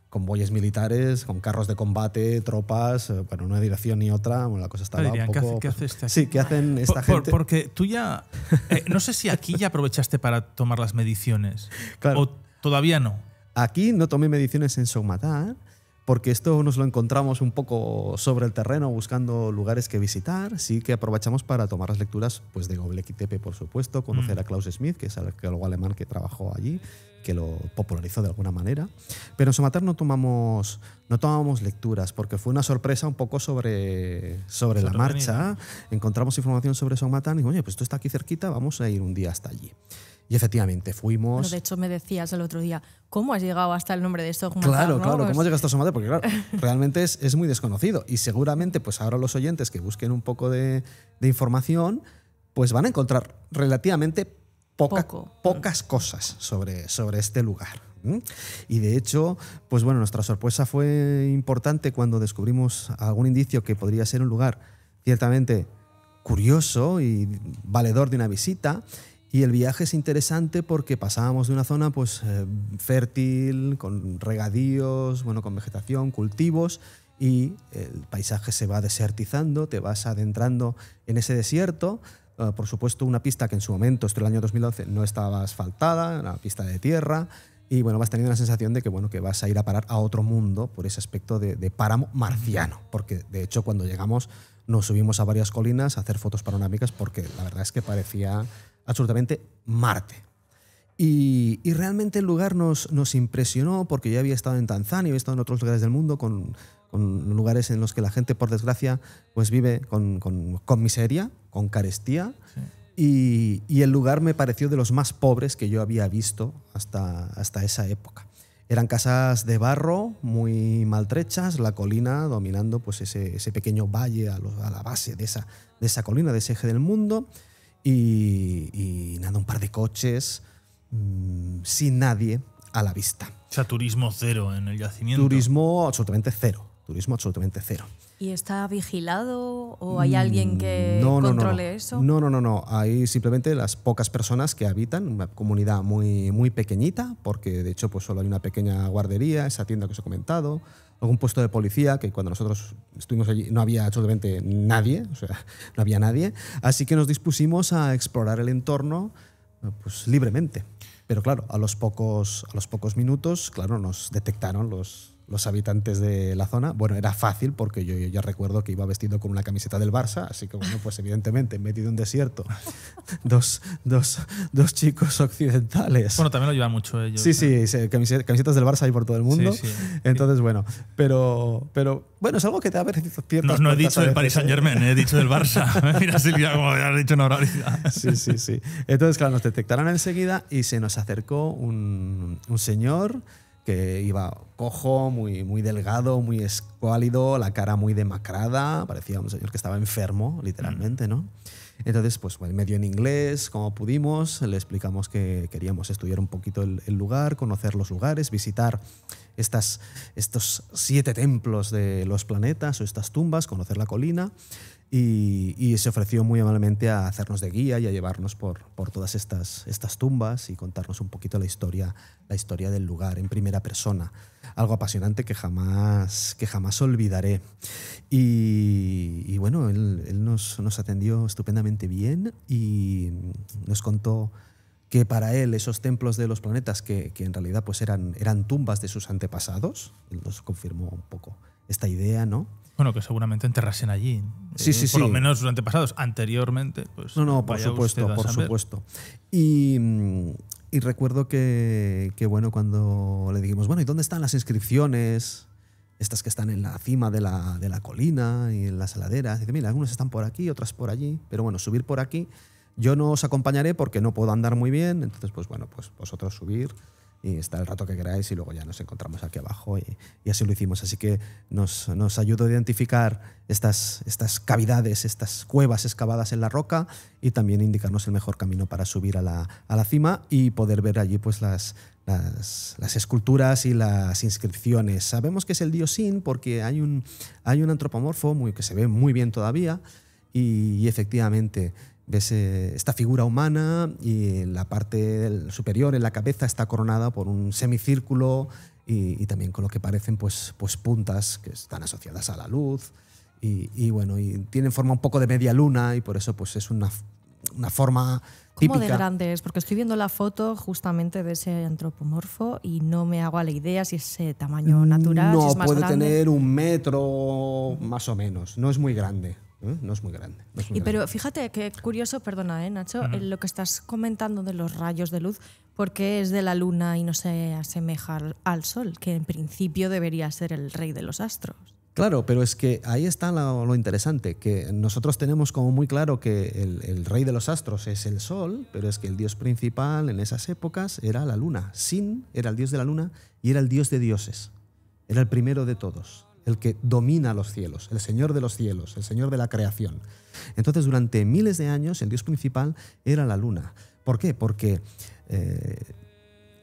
[SPEAKER 4] convoyes militares, con carros de combate, tropas, bueno, una dirección ni otra, bueno, la cosa estaba un poco...
[SPEAKER 2] ¿Qué hace este aquí?
[SPEAKER 4] Sí, ¿qué hacen esta gente?
[SPEAKER 2] Porque tú ya... no sé si aquí ya aprovechaste para tomar las mediciones.
[SPEAKER 4] Claro.
[SPEAKER 2] ¿O todavía no?
[SPEAKER 4] Aquí no tomé mediciones en Sogmatar, porque esto nos lo encontramos un poco sobre el terreno buscando lugares que visitar. Sí que aprovechamos para tomar las lecturas pues, de Göbekli Tepe, por supuesto, conocer a Klaus Smith, que es el arqueólogo alemán que trabajó allí, que lo popularizó de alguna manera. Pero en Somatar no tomamos lecturas, porque fue una sorpresa un poco sobre la marcha. Encontramos información sobre Somatar y dijimos, oye, pues esto está aquí cerquita, vamos a ir un día hasta allí. Y efectivamente fuimos.
[SPEAKER 3] Bueno, de hecho, me decías el otro día, ¿cómo has llegado hasta el nombre de Somatar?
[SPEAKER 4] Claro,
[SPEAKER 3] ¿no?
[SPEAKER 4] claro,
[SPEAKER 3] Pues...
[SPEAKER 4] ¿cómo has llegado hasta Somatar? Porque claro, realmente es muy desconocido. Y seguramente, pues ahora los oyentes que busquen un poco de información, pues van a encontrar relativamente pocas cosas sobre este lugar. Y de hecho, pues bueno, nuestra sorpresa fue importante cuando descubrimos algún indicio que podría ser un lugar ciertamente curioso y valedor de una visita. Y el viaje es interesante porque pasábamos de una zona pues, fértil, con regadíos, bueno, con vegetación, cultivos, y el paisaje se va desertizando, te vas adentrando en ese desierto. Por supuesto, una pista que en su momento, esto en el año 2011, no estaba asfaltada, una pista de tierra, y bueno, vas teniendo la sensación de que, bueno, que vas a ir a parar a otro mundo por ese aspecto de páramo marciano, porque de hecho cuando llegamos nos subimos a varias colinas a hacer fotos panorámicas porque la verdad es que parecía absolutamente Marte. Y realmente el lugar nos impresionó porque yo había estado en Tanzania, había estado en otros lugares del mundo con lugares en los que la gente, por desgracia, pues vive con miseria, con carestía. Sí. Y el lugar me pareció de los más pobres que yo había visto hasta esa época. Eran casas de barro muy maltrechas, la colina dominando pues ese pequeño valle a la base de esa colina, de ese eje del mundo. Y nada, un par de coches sin nadie a la vista.
[SPEAKER 2] O sea, turismo cero en el yacimiento.
[SPEAKER 4] Turismo absolutamente cero.
[SPEAKER 3] ¿Y está vigilado o hay alguien que controle eso?
[SPEAKER 4] No. Hay simplemente las pocas personas que habitan, una comunidad muy, muy pequeñita, porque de hecho pues solo hay una pequeña guardería, esa tienda que os he comentado, algún puesto de policía, que cuando nosotros estuvimos allí no había absolutamente nadie, o sea, no había nadie. Así que nos dispusimos a explorar el entorno pues, libremente. Pero claro, a los pocos minutos, claro, nos detectaron los habitantes de la zona. Bueno, era fácil porque yo ya recuerdo que iba vestido con una camiseta del Barça, así que bueno, pues evidentemente en medio de un desierto, dos chicos occidentales.
[SPEAKER 2] Bueno, también lo llevan mucho ellos.
[SPEAKER 4] Sí, camisetas del Barça hay por todo el mundo. Sí. Entonces, bueno, pero bueno, es algo que te da ciertas...
[SPEAKER 2] No he dicho del Paris Saint-Germain, he dicho del Barça. Mira, Silvia, como has dicho una barbaridad.
[SPEAKER 4] Sí. Entonces, claro, nos detectaron enseguida y se nos acercó un señor que iba cojo, muy, muy delgado, muy escuálido, la cara muy demacrada, parecía un señor que estaba enfermo, literalmente, ¿no? Entonces, pues medio en inglés, como pudimos, le explicamos que queríamos estudiar un poquito el lugar, conocer los lugares, visitar estos 7 templos de los planetas o estas tumbas, conocer la colina. Y se ofreció muy amablemente a hacernos de guía y a llevarnos por todas estas tumbas y contarnos un poquito la historia del lugar en primera persona. Algo apasionante que jamás olvidaré. Y bueno, él nos atendió estupendamente bien y nos contó que para él esos templos de los planetas, que en realidad pues eran tumbas de sus antepasados, él nos confirmó un poco esta idea, ¿no?
[SPEAKER 2] Bueno, que seguramente enterrasen allí.
[SPEAKER 4] Sí.
[SPEAKER 2] Por lo menos sus antepasados. Anteriormente, pues.
[SPEAKER 4] No, por supuesto. Y recuerdo que bueno, cuando le dijimos, bueno, ¿y dónde están las inscripciones? Estas que están en la cima de la colina y en las laderas. Dice, mira, algunas están por aquí, otras por allí. Pero bueno, subir por aquí. Yo no os acompañaré porque no puedo andar muy bien. Entonces, pues bueno, pues vosotros subir y estar el rato que queráis y luego ya nos encontramos aquí abajo y así lo hicimos. Así que nos ayudó a identificar estas cavidades, estas cuevas excavadas en la roca y también indicarnos el mejor camino para subir a la cima y poder ver allí pues las esculturas y las inscripciones. Sabemos que es el dios Sin porque hay un antropomorfo que se ve muy bien todavía y efectivamente ves esta figura humana y en la parte superior, en la cabeza, está coronada por un semicírculo y también con lo que parecen pues puntas que están asociadas a la luz y bueno, y tienen forma un poco de media luna y por eso pues es una una forma
[SPEAKER 3] ¿Cómo de
[SPEAKER 4] típica.
[SPEAKER 3] grande es? Porque estoy viendo la foto justamente de ese antropomorfo y no me hago a la idea si es tamaño natural,
[SPEAKER 4] No,
[SPEAKER 3] si es más
[SPEAKER 4] puede
[SPEAKER 3] grande.
[SPEAKER 4] tener 1 metro más o menos. No es muy grande. No es muy grande. No es muy
[SPEAKER 3] Pero
[SPEAKER 4] grande.
[SPEAKER 3] fíjate qué curioso, perdona, Nacho, lo que estás comentando de los rayos de luz, porque es de la luna y no se asemeja al sol, que en principio debería ser el rey de los astros.
[SPEAKER 4] Claro, pero es que ahí está lo interesante, que nosotros tenemos como muy claro que el rey de los astros es el sol, pero es que el dios principal en esas épocas era la luna. Sin era el dios de la luna y era el dios de dioses. Era el primero de todos, el que domina los cielos, el señor de los cielos, el señor de la creación. Entonces, durante miles de años, el dios principal era la luna. ¿Por qué? Porque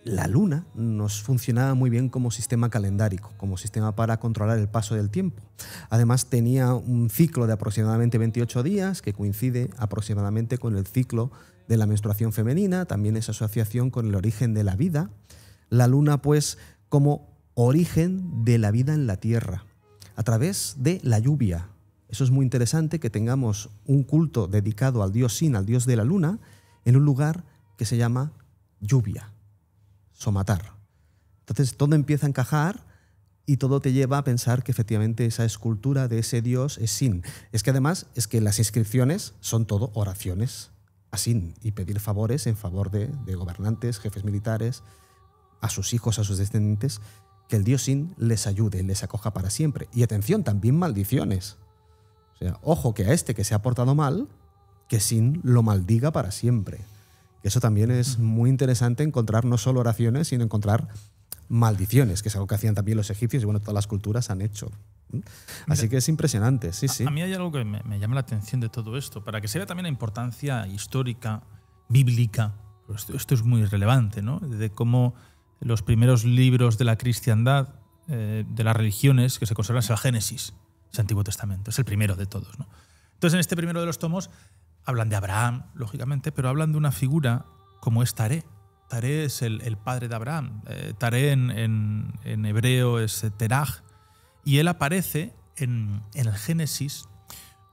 [SPEAKER 4] la luna nos funcionaba muy bien como sistema calendárico, como sistema para controlar el paso del tiempo. Además, tenía un ciclo de aproximadamente 28 días que coincide aproximadamente con el ciclo de la menstruación femenina, también esa asociación con el origen de la vida. La luna, pues, como origen de la vida en la tierra, a través de la lluvia. Eso es muy interesante, que tengamos un culto dedicado al dios Sin, al dios de la luna, en un lugar que se llama lluvia. Somatar. Entonces todo empieza a encajar y todo te lleva a pensar que efectivamente esa escultura de ese dios es Sin. Es que además es que las inscripciones son todo oraciones a Sin y pedir favores en favor de gobernantes, jefes militares, a sus hijos, a sus descendientes, que el dios Sin les ayude, les acoja para siempre. Y atención, también maldiciones. O sea, ojo que a este que se ha portado mal, que Sin lo maldiga para siempre. Eso también es muy interesante, encontrar no solo oraciones, sino encontrar maldiciones, que es algo que hacían también los egipcios y bueno, todas las culturas han hecho. Así que es impresionante, sí, sí.
[SPEAKER 2] A mí hay algo que me llama la atención de todo esto, para que se vea también la importancia histórica, bíblica, pues esto es muy relevante, ¿no? De cómo los primeros libros de la cristiandad, de las religiones que se conservan, es el Génesis, es el Antiguo Testamento, es el primero de todos, ¿no? Entonces, en este primero de los tomos hablan de Abraham, lógicamente, pero hablan de una figura como es Taré. Taré es el padre de Abraham. Taré en hebreo es Teraj. Y él aparece en el Génesis,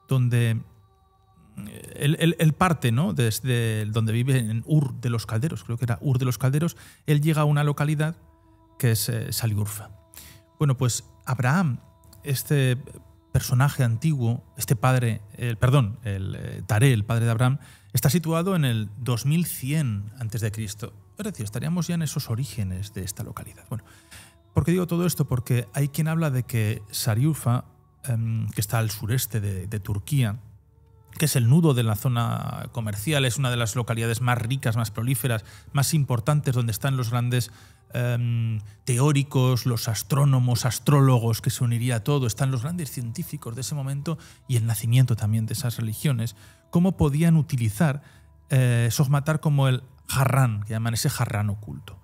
[SPEAKER 2] donde él parte, ¿no?, desde donde vive en Ur de los Calderos, creo que era Ur de los Calderos. Él llega a una localidad que es Saliurfa. Bueno, pues Abraham, este personaje antiguo, este padre, Taré, el padre de Abraham, está situado en el 2100 a.C. Es decir, estaríamos ya en esos orígenes de esta localidad. Bueno, ¿por qué digo todo esto? Porque hay quien habla de que Sariurfa, que está al sureste de Turquía, que es el nudo de la zona comercial, es una de las localidades más ricas, más prolíferas, más importantes, donde están los grandes teóricos, los astrónomos, astrólogos, que se uniría a todo, están los grandes científicos de ese momento y el nacimiento también de esas religiones, cómo podían utilizar Sogmatar como el Harran, que llaman ese Harran oculto.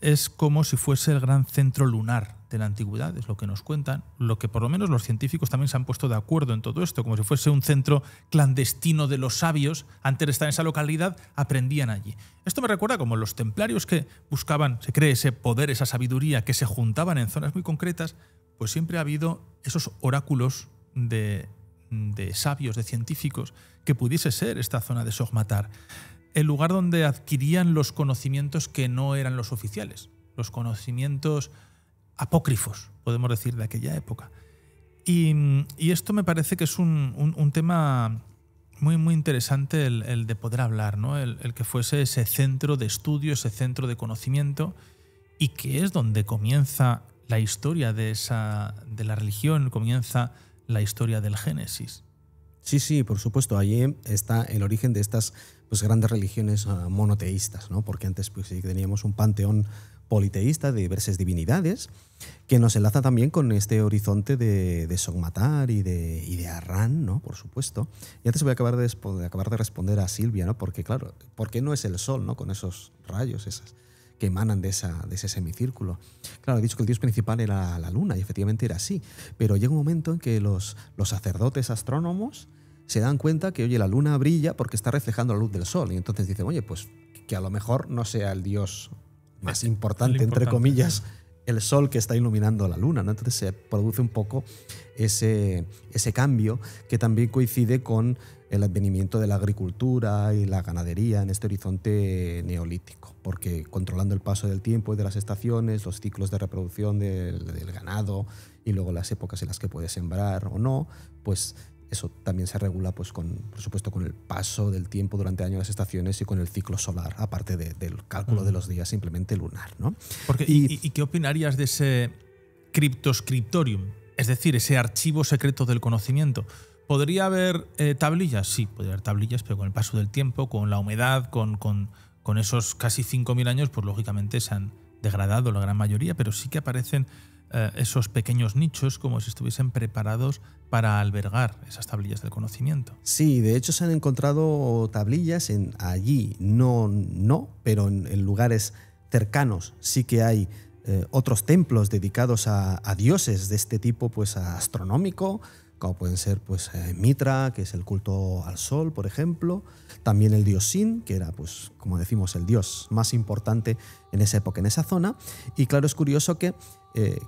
[SPEAKER 2] Es como si fuese el gran centro lunar de la antigüedad, es lo que nos cuentan, lo que por lo menos los científicos también se han puesto de acuerdo en todo esto, como si fuese un centro clandestino de los sabios, antes de estar en esa localidad, aprendían allí. Esto me recuerda como los templarios que buscaban, se cree, ese poder, esa sabiduría, que se juntaban en zonas muy concretas, pues siempre ha habido esos oráculos de sabios, de científicos, que pudiese ser esta zona de Sogmatar, el lugar donde adquirían los conocimientos que no eran los oficiales, los conocimientos apócrifos, podemos decir, de aquella época. Y esto me parece que es un tema muy, muy interesante el de poder hablar, ¿no? El que fuese ese centro de estudio, ese centro de conocimiento, y que es donde comienza la historia de la religión, comienza la historia del Génesis.
[SPEAKER 4] Sí, sí, por supuesto. Allí está el origen de estas grandes religiones monoteístas, ¿no? Porque antes pues, sí, teníamos un panteón politeísta de diversas divinidades que nos enlaza también con este horizonte de Sogmatar y de Harran, ¿no? Por supuesto. Y antes voy a acabar de responder a Silvia, ¿no? Porque, claro, ¿por qué no es el sol, ¿no? Con esos rayos que emanan de ese semicírculo? Claro, he dicho que el dios principal era la luna y efectivamente era así, pero llega un momento en que los sacerdotes astrónomos se dan cuenta que, oye, la luna brilla porque está reflejando la luz del sol y entonces dicen, oye, pues que a lo mejor no sea el dios más importante, entre comillas, el sol que está iluminando la luna, ¿no? Entonces se produce un poco ese cambio que también coincide con el advenimiento de la agricultura y la ganadería en este horizonte neolítico, porque controlando el paso del tiempo y de las estaciones, los ciclos de reproducción del ganado y luego las épocas en las que puede sembrar o no, pues eso también se regula, pues por supuesto, con el paso del tiempo durante el año de las estaciones y con el ciclo solar, aparte del cálculo de los días simplemente lunar, ¿no?
[SPEAKER 2] Porque, ¿y qué opinarías de ese criptoscriptorium? Es decir, ese archivo secreto del conocimiento. ¿Podría haber tablillas? Sí, podría haber tablillas, pero con el paso del tiempo, con la humedad, con esos casi 5.000 años, pues lógicamente se han degradado la gran mayoría, pero sí que aparecen esos pequeños nichos como si estuviesen preparados para albergar esas tablillas del conocimiento.
[SPEAKER 4] Sí, de hecho se han encontrado tablillas allí, no, pero en lugares cercanos sí que hay otros templos dedicados a dioses de este tipo, pues astronómico, como pueden ser pues Mitra, que es el culto al sol, por ejemplo, también el dios Sin, que era, pues como decimos, el dios más importante en esa época, en esa zona. Y claro, es curioso que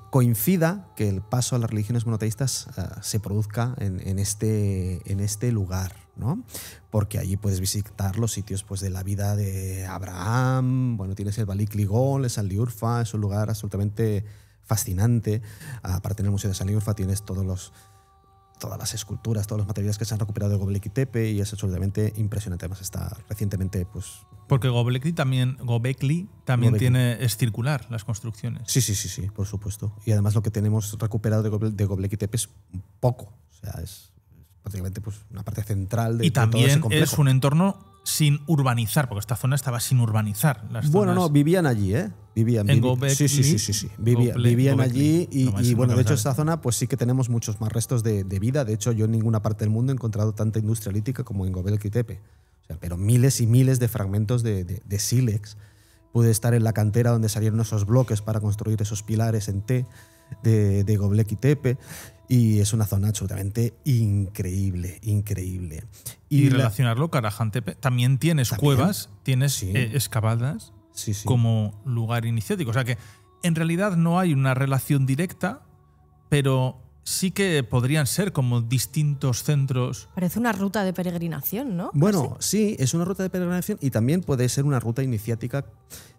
[SPEAKER 4] coincida que el paso a las religiones monoteístas se produzca en este lugar, ¿no? Porque allí puedes visitar los sitios, pues, de la vida de Abraham. Bueno, tienes el Balik Ligol, el San Liurfa, es un lugar absolutamente fascinante. Aparte, en el Museo de San Liurfa tienes todas las esculturas, todos los materiales que se han recuperado de Göbekli Tepe, y es absolutamente impresionante. Además está recientemente, pues...
[SPEAKER 2] Porque Göbekli también es circular, las construcciones.
[SPEAKER 4] Sí, por supuesto. Y además lo que tenemos recuperado de Göbekli Tepe es poco. O sea, es prácticamente, pues, una parte central de todo ese complejo.
[SPEAKER 2] Y también es un entorno sin urbanizar, porque esta zona estaba sin urbanizar.
[SPEAKER 4] Bueno, no, vivían allí, ¿eh? Vivían
[SPEAKER 2] Sí.
[SPEAKER 4] Vivían allí y bueno, de hecho, esta zona pues sí que tenemos muchos más restos de vida. De hecho, yo en ninguna parte del mundo he encontrado tanta industria lítica como en Göbekli Tepe. O sea, pero miles y miles de fragmentos de sílex. Pude estar en la cantera donde salieron esos bloques para construir esos pilares en T de Göbekli Tepe. Y es una zona absolutamente increíble.
[SPEAKER 2] Y relacionarlo, Karahan Tepe, también tienes cuevas, tienes excavadas como lugar iniciático. O sea que en realidad no hay una relación directa, pero sí que podrían ser como distintos centros.
[SPEAKER 3] Parece una ruta de peregrinación, ¿no?
[SPEAKER 4] Bueno, sí, es una ruta de peregrinación y también puede ser una ruta iniciática,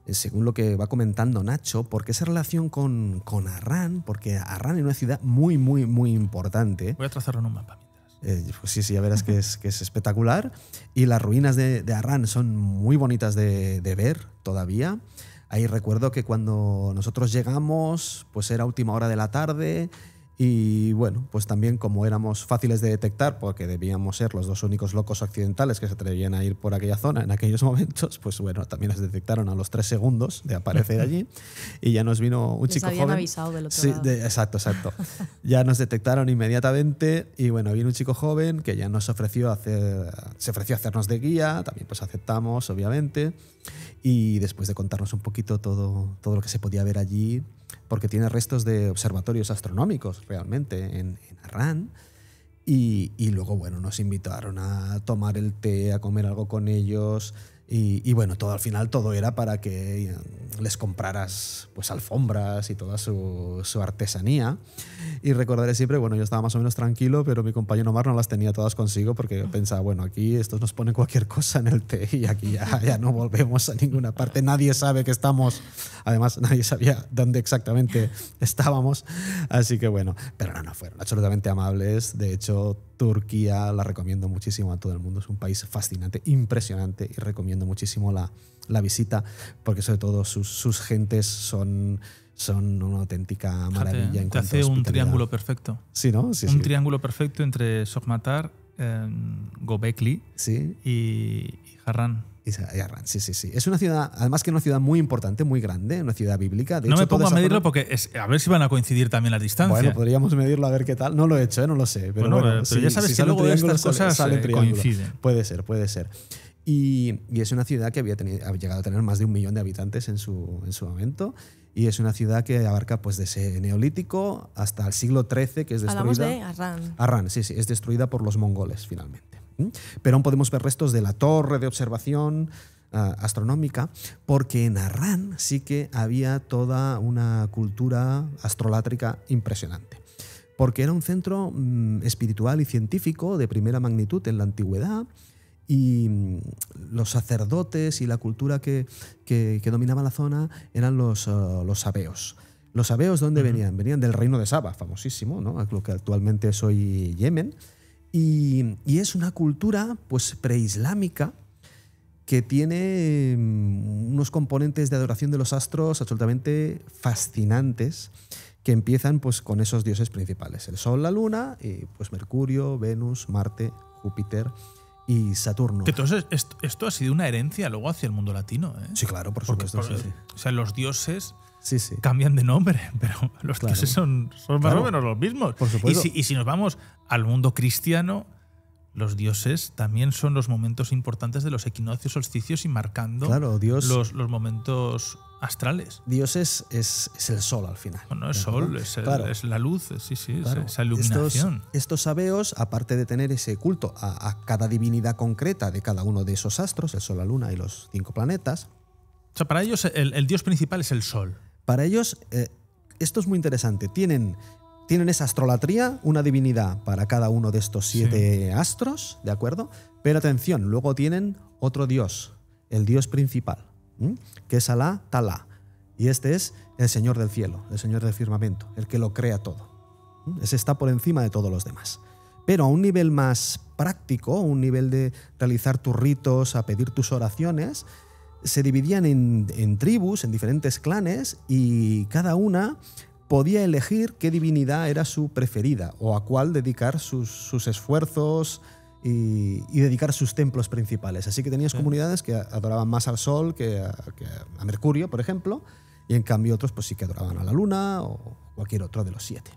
[SPEAKER 4] según lo que va comentando Nacho, porque esa relación con Harran, porque Harran es una ciudad muy, muy, muy importante.
[SPEAKER 2] Voy a trazarlo en un mapa mientras.
[SPEAKER 4] Pues sí, ya verás que es espectacular. Y las ruinas de Harran son muy bonitas de ver todavía. Ahí recuerdo que cuando nosotros llegamos, pues era última hora de la tarde. Y bueno, pues también como éramos fáciles de detectar, porque debíamos ser los dos únicos locos occidentales que se atrevían a ir por aquella zona en aquellos momentos, pues bueno, también nos detectaron a los 3 segundos de aparecer allí y ya nos vino un chico joven.
[SPEAKER 3] Les habían avisado del otro lado.
[SPEAKER 4] Exacto. Ya nos detectaron inmediatamente y bueno, vino un chico joven que ya se ofreció a hacernos de guía, también pues aceptamos, obviamente, y después de contarnos un poquito todo lo que se podía ver allí, porque tiene restos de observatorios astronómicos realmente en Harran. Y luego, bueno, nos invitaron a tomar el té, a comer algo con ellos. Y bueno, al final todo era para que les compraras pues alfombras y toda su artesanía. Y recordaré siempre, bueno, yo estaba más o menos tranquilo, pero mi compañero Omar no las tenía todas consigo porque pensaba, bueno, aquí estos nos ponen cualquier cosa en el té y aquí ya no volvemos a ninguna parte. Nadie sabe que estamos, además nadie sabía dónde exactamente estábamos. Así que bueno, pero no fueron absolutamente amables. De hecho, Turquía la recomiendo muchísimo a todo el mundo. Es un país fascinante, impresionante, y recomiendo muchísimo la visita porque sobre todo sus gentes son una auténtica maravilla.
[SPEAKER 2] Te hace un triángulo perfecto.
[SPEAKER 4] Sí, ¿no? Sí,
[SPEAKER 2] un triángulo perfecto entre Sogmatar, Göbekli y Harran.
[SPEAKER 4] Y Harran, sí. Es una ciudad, además que es una ciudad muy importante, muy grande, una ciudad bíblica. De
[SPEAKER 2] no
[SPEAKER 4] hecho,
[SPEAKER 2] me pongo a medirlo porque a ver si van a coincidir también las distancias.
[SPEAKER 4] Bueno, podríamos medirlo a ver qué tal. No lo he hecho, no lo sé. Pero bueno,
[SPEAKER 2] pero ya sabes que luego estas cosas coinciden.
[SPEAKER 4] Puede ser. Y es una ciudad que había llegado a tener más de 1 millón de habitantes en su momento. Y es una ciudad que abarca pues desde Neolítico hasta el siglo XIII, que es destruida.
[SPEAKER 3] Hablamos de Harran.
[SPEAKER 4] Harran, sí, es destruida por los mongoles finalmente. Pero aún podemos ver restos de la torre de observación astronómica, porque en Harran sí que había toda una cultura astrolátrica impresionante. Porque era un centro espiritual y científico de primera magnitud en la antigüedad, y los sacerdotes y la cultura que dominaba la zona eran los sabeos. ¿Los sabeos dónde venían? Venían del reino de Saba, famosísimo, ¿no? Lo que actualmente es hoy Yemen. Y es una cultura pues preislámica que tiene unos componentes de adoración de los astros absolutamente fascinantes, que empiezan pues con esos dioses principales: el Sol, la Luna, y pues Mercurio, Venus, Marte, Júpiter y Saturno.
[SPEAKER 2] Que entonces esto ha sido una herencia luego hacia el mundo latino, ¿eh?
[SPEAKER 4] Sí, claro, por supuesto. Sí.
[SPEAKER 2] O sea, los dioses
[SPEAKER 4] sí.
[SPEAKER 2] cambian de nombre, pero los dioses son más o menos los mismos.
[SPEAKER 4] Por supuesto.
[SPEAKER 2] Y si nos vamos al mundo cristiano, los dioses también son los momentos importantes de los equinoccios, solsticios, y marcando los momentos astrales.
[SPEAKER 4] Dios es el sol al final.
[SPEAKER 2] No es sol, es la luz,
[SPEAKER 4] claro.
[SPEAKER 2] Esa iluminación.
[SPEAKER 4] Estos sabeos, aparte de tener ese culto a cada divinidad concreta de cada uno de esos astros, el Sol, la Luna y los 5 planetas.
[SPEAKER 2] O sea, para ellos el dios principal es el sol.
[SPEAKER 4] Para ellos, esto es muy interesante. Tienen esa astrolatría, una divinidad para cada uno de estos 7 astros, ¿de acuerdo? Pero atención, luego tienen otro dios, el dios principal, que es Alá Talá. Y este es el Señor del cielo, el Señor del firmamento, el que lo crea todo. Ese está por encima de todos los demás. Pero a un nivel más práctico, un nivel de realizar tus ritos, a pedir tus oraciones, se dividían en tribus, en diferentes clanes, y cada una podía elegir qué divinidad era su preferida o a cuál dedicar sus esfuerzos y dedicar sus templos principales. Así que tenías comunidades que adoraban más al Sol que a Mercurio, por ejemplo, y en cambio otros pues sí que adoraban a la Luna o cualquier otro de los 7.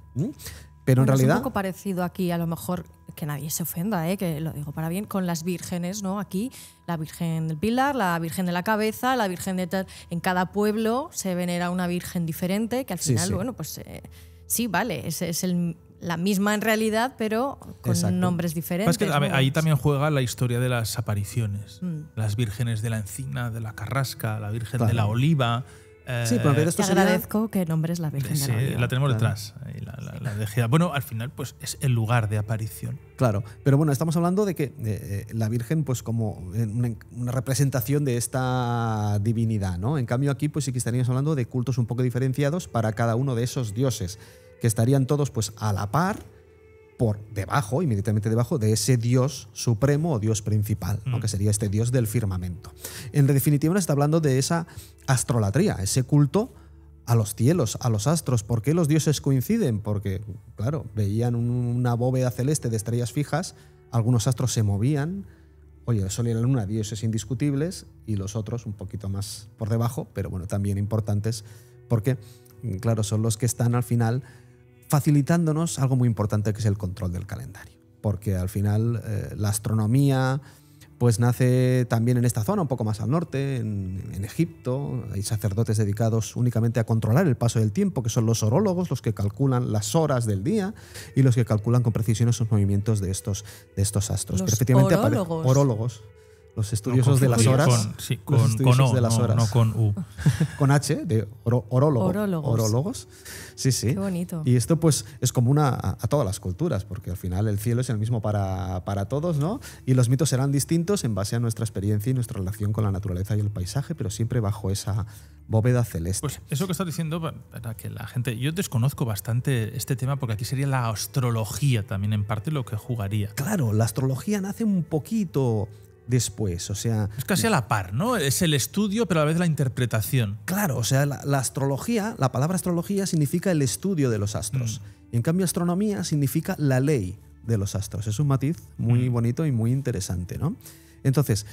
[SPEAKER 4] Pero en realidad
[SPEAKER 3] es un poco parecido aquí, a lo mejor, que nadie se ofenda, que lo digo para bien, con las vírgenes, ¿no? Aquí la Virgen del Pilar, la Virgen de la Cabeza, la Virgen de tal. En cada pueblo se venera una virgen diferente, que al final, bueno, pues sí, vale, es la misma en realidad, pero con nombres diferentes.
[SPEAKER 2] Es que ahí también juega la historia de las apariciones. Las vírgenes de la Encina, de la Carrasca, la Virgen de la Oliva.
[SPEAKER 4] Sí, pero esto
[SPEAKER 3] te agradezco que nombres la Virgen de la Oliva.
[SPEAKER 2] La tenemos detrás. La dejé. Bueno, al final pues es el lugar de aparición.
[SPEAKER 4] Claro, pero bueno, estamos hablando de que la Virgen pues como una representación de esta divinidad, ¿no? En cambio aquí pues sí que estaríamos hablando de cultos un poco diferenciados para cada uno de esos dioses, que estarían todos pues a la par, por debajo, inmediatamente debajo de ese dios supremo o dios principal, ¿no? Que sería este dios del firmamento. En definitiva, nos está hablando de esa astrolatría, ese culto a los cielos, a los astros. ¿Por qué los dioses coinciden? Porque, claro, veían una bóveda celeste de estrellas fijas, algunos astros se movían. Oye, el Sol y la Luna, dioses indiscutibles, y los otros un poquito más por debajo, pero bueno, también importantes, porque, claro, son los que están al final facilitándonos algo muy importante, que es el control del calendario. Porque al final la astronomía pues nace también en esta zona, un poco más al norte, en Egipto. Hay sacerdotes dedicados únicamente a controlar el paso del tiempo, que son los orólogos, los que calculan las horas del día y los que calculan con precisión esos movimientos de estos astros.
[SPEAKER 3] Los
[SPEAKER 4] Efectivamente,
[SPEAKER 3] orólogos.
[SPEAKER 4] Los estudiosos de las horas.
[SPEAKER 2] Con O, no con U.
[SPEAKER 4] Con H, de orólogos. Sí.
[SPEAKER 3] Qué bonito.
[SPEAKER 4] Y esto pues es común a todas las culturas, porque al final el cielo es el mismo para todos, ¿no? Y los mitos serán distintos en base a nuestra experiencia y nuestra relación con la naturaleza y el paisaje, pero siempre bajo esa bóveda celeste.
[SPEAKER 2] Pues eso que estás diciendo, para que la gente... Yo desconozco bastante este tema, porque aquí sería la astrología también en parte lo que jugaría.
[SPEAKER 4] Claro, la astrología nace un poquito después, o sea...
[SPEAKER 2] Es casi a la par, ¿no? Es el estudio, pero a la vez la interpretación.
[SPEAKER 4] Claro, o sea, la astrología, la palabra astrología significa el estudio de los astros. Y en cambio astronomía significa la ley de los astros. Es un matiz muy bonito y muy interesante, ¿no? Entonces,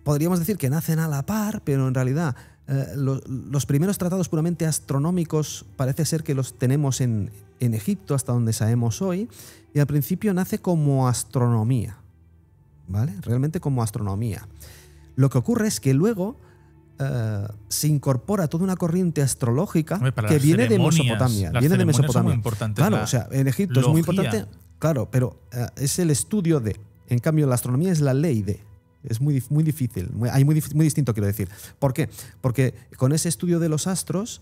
[SPEAKER 4] podríamos decir que nacen a la par, pero en realidad los primeros tratados puramente astronómicos parece ser que los tenemos en Egipto, hasta donde sabemos hoy, y al principio nace como astronomía. ¿Vale? Realmente como astronomía. Lo que ocurre es que luego se incorpora toda una corriente astrológica que viene de Mesopotamia.
[SPEAKER 2] Las
[SPEAKER 4] viene de Mesopotamia.
[SPEAKER 2] Son muy importantes.
[SPEAKER 4] Claro, o sea, en Egipto es muy importante. Claro, pero es el estudio de. En cambio, la astronomía es la ley de. Es muy difícil, muy distinto, quiero decir. ¿Por qué? Porque con ese estudio de los astros,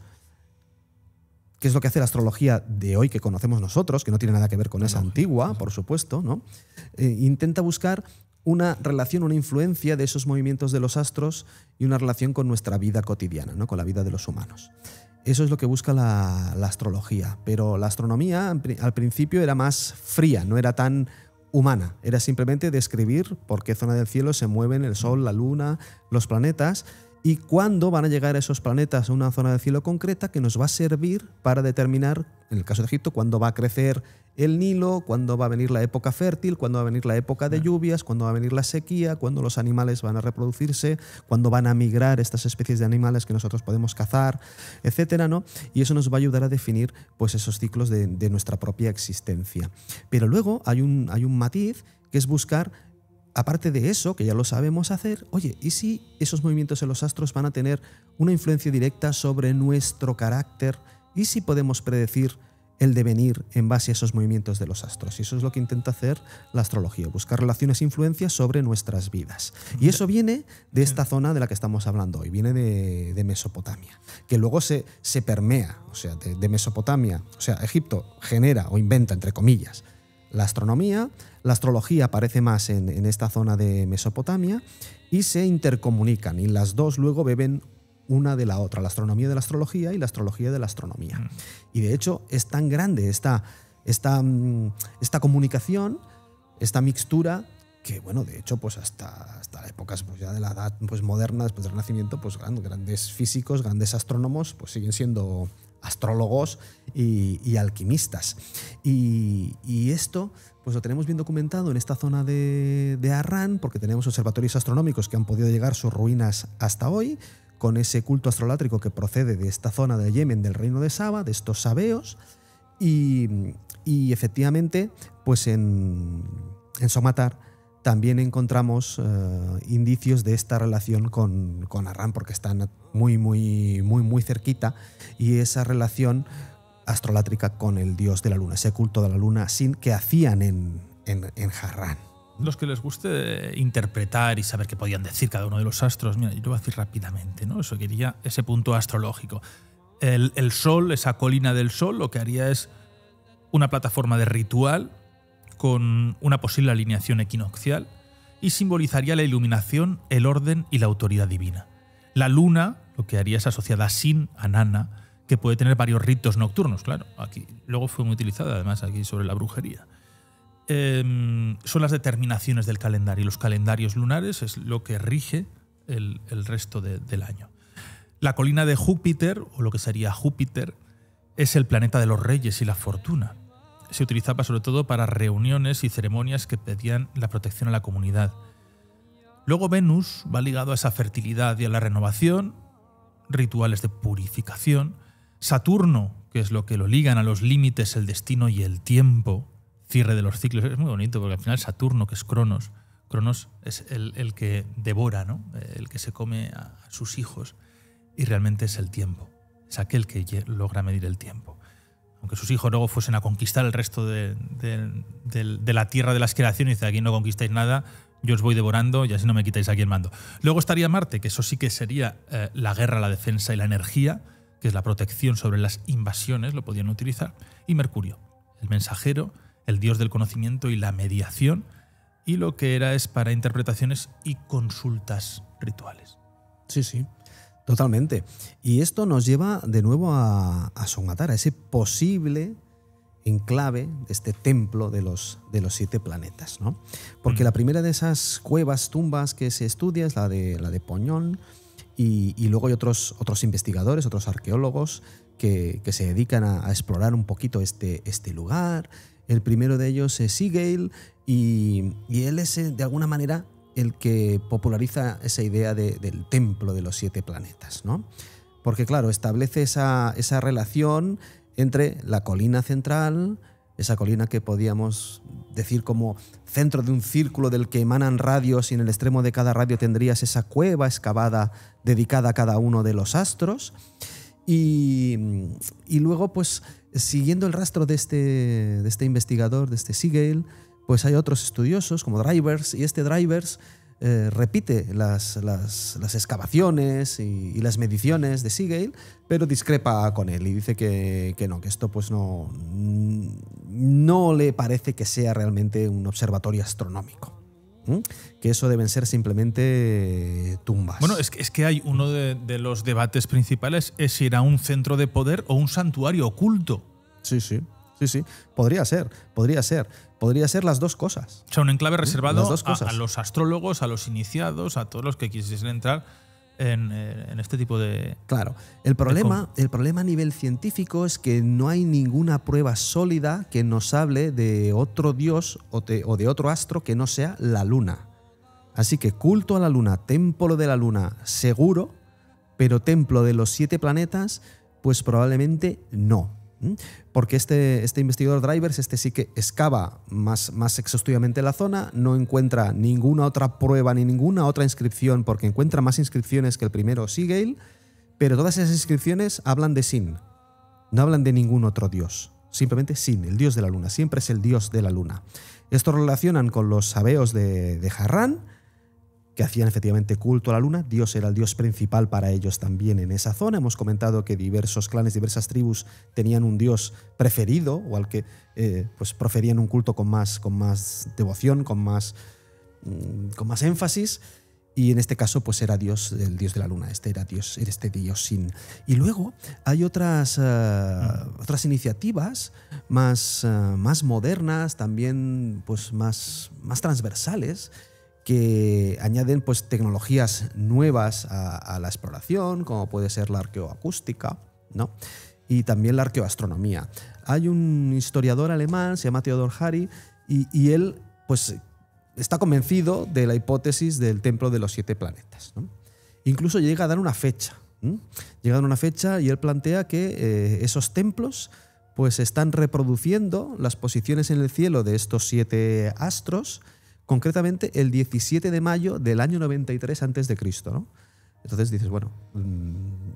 [SPEAKER 4] que es lo que hace la astrología de hoy que conocemos nosotros, que no tiene nada que ver con esa antigua, por supuesto, ¿no? Intenta buscar una relación, una influencia de esos movimientos de los astros y una relación con nuestra vida cotidiana, ¿no? Con la vida de los humanos. Eso es lo que busca la astrología. Pero la astronomía al principio era más fría, no era tan humana. Era simplemente describir por qué zona del cielo se mueven el Sol, la Luna, los planetas y cuándo van a llegar esos planetas a una zona del cielo concreta que nos va a servir para determinar, en el caso de Egipto, cuándo va a crecer el Nilo, cuándo va a venir la época fértil, cuándo va a venir la época de lluvias, cuándo va a venir la sequía, cuándo los animales van a reproducirse, cuándo van a migrar estas especies de animales que nosotros podemos cazar, etcétera, ¿no? Y eso nos va a ayudar a definir pues, esos ciclos de nuestra propia existencia. Pero luego hay un matiz que es buscar, aparte de eso, que ya lo sabemos hacer, oye, ¿y si esos movimientos en los astros van a tener una influencia directa sobre nuestro carácter? ¿Y si podemos predecir el devenir en base a esos movimientos de los astros? Y eso es lo que intenta hacer la astrología, buscar relaciones e influencias sobre nuestras vidas. Y eso viene de esta zona de la que estamos hablando hoy, viene de Mesopotamia, que luego se permea, o sea, de Mesopotamia, o sea, Egipto genera o inventa, entre comillas, la astronomía, la astrología aparece más en esta zona de Mesopotamia y se intercomunican y las dos luego beben una de la otra, la astronomía de la astrología y la astrología de la astronomía. Y de hecho es tan grande esta comunicación, esta mixtura, que bueno, de hecho pues hasta épocas pues, ya de la edad pues, moderna, después del Renacimiento, pues grandes físicos, grandes astrónomos, pues siguen siendo astrólogos y alquimistas. Y esto pues lo tenemos bien documentado en esta zona de Harrán, porque tenemos observatorios astronómicos que han podido llegar sus ruinas hasta hoy, con ese culto astrolátrico que procede de esta zona de Yemen, del reino de Saba, de estos sabeos, y efectivamente, pues en Somatar también encontramos indicios de esta relación con Harrán, porque están muy cerquita, y esa relación astrolátrica con el dios de la luna, ese culto de la luna Sin que hacían en Harrán.
[SPEAKER 2] Los que les guste interpretar y saber qué podían decir cada uno de los astros, mira, yo lo voy a decir rápidamente, ¿no? Eso quería ese punto astrológico. El Sol, esa colina del Sol, lo que haría es una plataforma de ritual con una posible alineación equinoccial y simbolizaría la iluminación, el orden y la autoridad divina. La luna, lo que haría es asociada a Sin, a Nana, que puede tener varios ritos nocturnos, claro. Aquí luego fue muy utilizada, además, aquí sobre la brujería. Son las determinaciones del calendario y los calendarios lunares es lo que rige el resto del año. La colina de Júpiter, o lo que sería Júpiter, es el planeta de los reyes y la fortuna. Se utilizaba sobre todo para reuniones y ceremonias que pedían la protección a la comunidad. Luego Venus va ligado a esa fertilidad y a la renovación, rituales de purificación. Saturno, que es lo que lo ligan a los límites, el destino y el tiempo, cierre de los ciclos. Es muy bonito porque al final Saturno, que es Cronos es el que devora, ¿no? El que se come a sus hijos, y realmente es el tiempo, es aquel que logra medir el tiempo. Aunque sus hijos luego fuesen a conquistar el resto de la tierra de las creaciones, y dice, aquí no conquistáis nada, yo os voy devorando y así no me quitáis aquí el mando. Luego estaría Marte, que eso sí que sería la guerra, la defensa y la energía, que es la protección sobre las invasiones, lo podían utilizar. Y Mercurio, el mensajero, el dios del conocimiento y la mediación, y lo que era es para interpretaciones y consultas rituales.
[SPEAKER 4] Sí, totalmente. Y esto nos lleva de nuevo a Somatar, a ese posible enclave de este templo de los 7 planetas, ¿no? Porque la primera de esas cuevas, tumbas que se estudia es la de Poñón, y luego hay otros investigadores, otros arqueólogos que se dedican a explorar un poquito este lugar. El primero de ellos es Sigale, y él es de alguna manera el que populariza esa idea del templo de los 7 planetas, ¿no? Porque claro, establece esa relación entre la colina central, esa colina que podíamos decir como centro de un círculo del que emanan radios, y en el extremo de cada radio tendrías esa cueva excavada dedicada a cada uno de los astros. Y luego, pues, siguiendo el rastro de este investigador, de este Sigale, pues hay otros estudiosos como Drivers, y este Drivers repite las excavaciones y las mediciones de Seagale, pero discrepa con él y dice que no, que esto pues no le parece que sea realmente un observatorio astronómico. Que eso deben ser simplemente tumbas.
[SPEAKER 2] Bueno, es que hay uno de los debates principales es si era un centro de poder o un santuario oculto.
[SPEAKER 4] Sí. Podría ser las dos cosas.
[SPEAKER 2] O sea, un enclave reservado
[SPEAKER 4] a
[SPEAKER 2] los astrólogos, a los iniciados, a todos los que quisiesen entrar en este tipo de...
[SPEAKER 4] Claro, el problema a nivel científico es que no hay ninguna prueba sólida que nos hable de otro dios o de otro astro que no sea la luna. Así que culto a la luna, templo de la luna, seguro, pero templo de los 7 planetas, pues probablemente no. Porque este investigador Drivers sí que excava más exhaustivamente la zona, no encuentra ninguna otra prueba ni ninguna otra inscripción, porque encuentra más inscripciones que el primero Seagale, pero todas esas inscripciones hablan de Sin, no hablan de ningún otro dios, simplemente Sin, el dios de la luna, siempre es el dios de la luna. Esto relacionan con los sabeos de Harran, que hacían efectivamente culto a la luna. Dios era el dios principal para ellos también en esa zona. Hemos comentado que diversos clanes, diversas tribus tenían un dios preferido o al que pues proferían un culto con más devoción, con más énfasis. Y en este caso pues era Dios, el dios de la luna. Este dios Sin. Y luego hay otras iniciativas más modernas, también pues más transversales, que añaden pues tecnologías nuevas a la exploración, como puede ser la arqueoacústica, ¿no? Y también la arqueoastronomía. Hay un historiador alemán, se llama Theodor Harry, y él pues está convencido de la hipótesis del templo de los 7 planetas, ¿no? Incluso llega a dar una fecha. Llega a dar una fecha y él plantea que esos templos pues están reproduciendo las posiciones en el cielo de estos 7 astros, concretamente el 17 de mayo del año 93 a.C., ¿no? Entonces dices, bueno,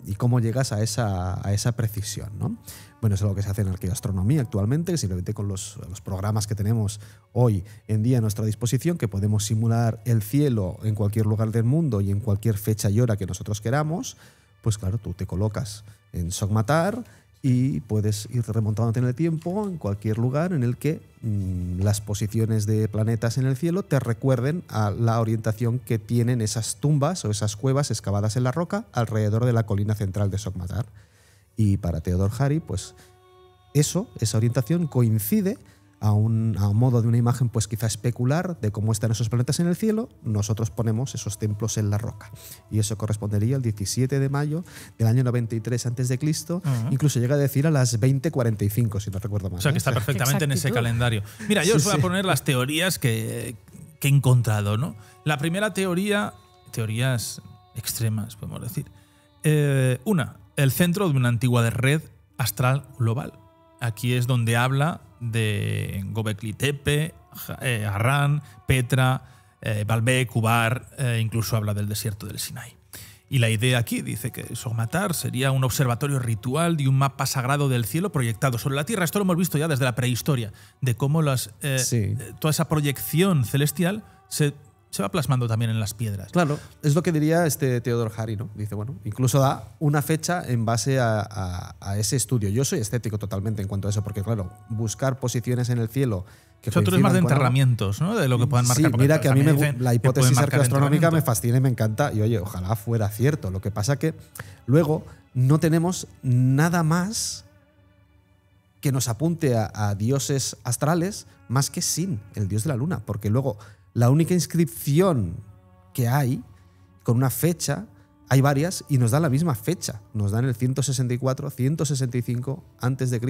[SPEAKER 4] ¿y cómo llegas a esa precisión, ¿no? Bueno, eso es lo que se hace en arqueoastronomía actualmente, que simplemente con los programas que tenemos hoy en día a nuestra disposición, que podemos simular el cielo en cualquier lugar del mundo y en cualquier fecha y hora que nosotros queramos, pues claro, tú te colocas en Sogmatar y puedes ir remontándote en el tiempo en cualquier lugar en el que las posiciones de planetas en el cielo te recuerden a la orientación que tienen esas tumbas o esas cuevas excavadas en la roca alrededor de la colina central de Sogmatar. Y para Theodor Harry, pues esa orientación coincide a un modo de una imagen pues quizá especular de cómo están esos planetas en el cielo. Nosotros ponemos esos templos en la roca y eso correspondería al 17 de mayo del año 93 a.C. Incluso llega a decir a las 20:45, si no recuerdo mal.
[SPEAKER 2] O sea, que está perfectamente en ese calendario. Mira, yo os voy a poner las teorías que he encontrado, ¿no? La primera teorías extremas, podemos decir. Una, el centro de una antigua red astral global. Aquí es donde habla de Göbekli Tepe, Harran, Petra, Baalbek, Ubar, incluso habla del desierto del Sinai. Y la idea aquí dice que Sogmatar sería un observatorio ritual de un mapa sagrado del cielo proyectado sobre la Tierra. Esto lo hemos visto ya desde la prehistoria, de cómo toda esa proyección celestial se va plasmando también en las piedras.
[SPEAKER 4] Claro, es lo que diría Theodor Harry, ¿no? Dice, bueno, incluso da una fecha en base a ese estudio. Yo soy escéptico totalmente en cuanto a eso, porque claro, buscar posiciones en el cielo que
[SPEAKER 2] tú eres más de enterramientos, ¿no? De lo que puedan marcar.
[SPEAKER 4] Sí, mira que a mí la hipótesis arqueoastronómica me fascina y me encanta, y oye, ojalá fuera cierto. Lo que pasa que luego no tenemos nada más que nos apunte a dioses astrales más que Sin, el dios de la luna, porque luego la única inscripción que hay con una fecha, hay varias y nos dan la misma fecha. Nos dan el 164, 165 a.C.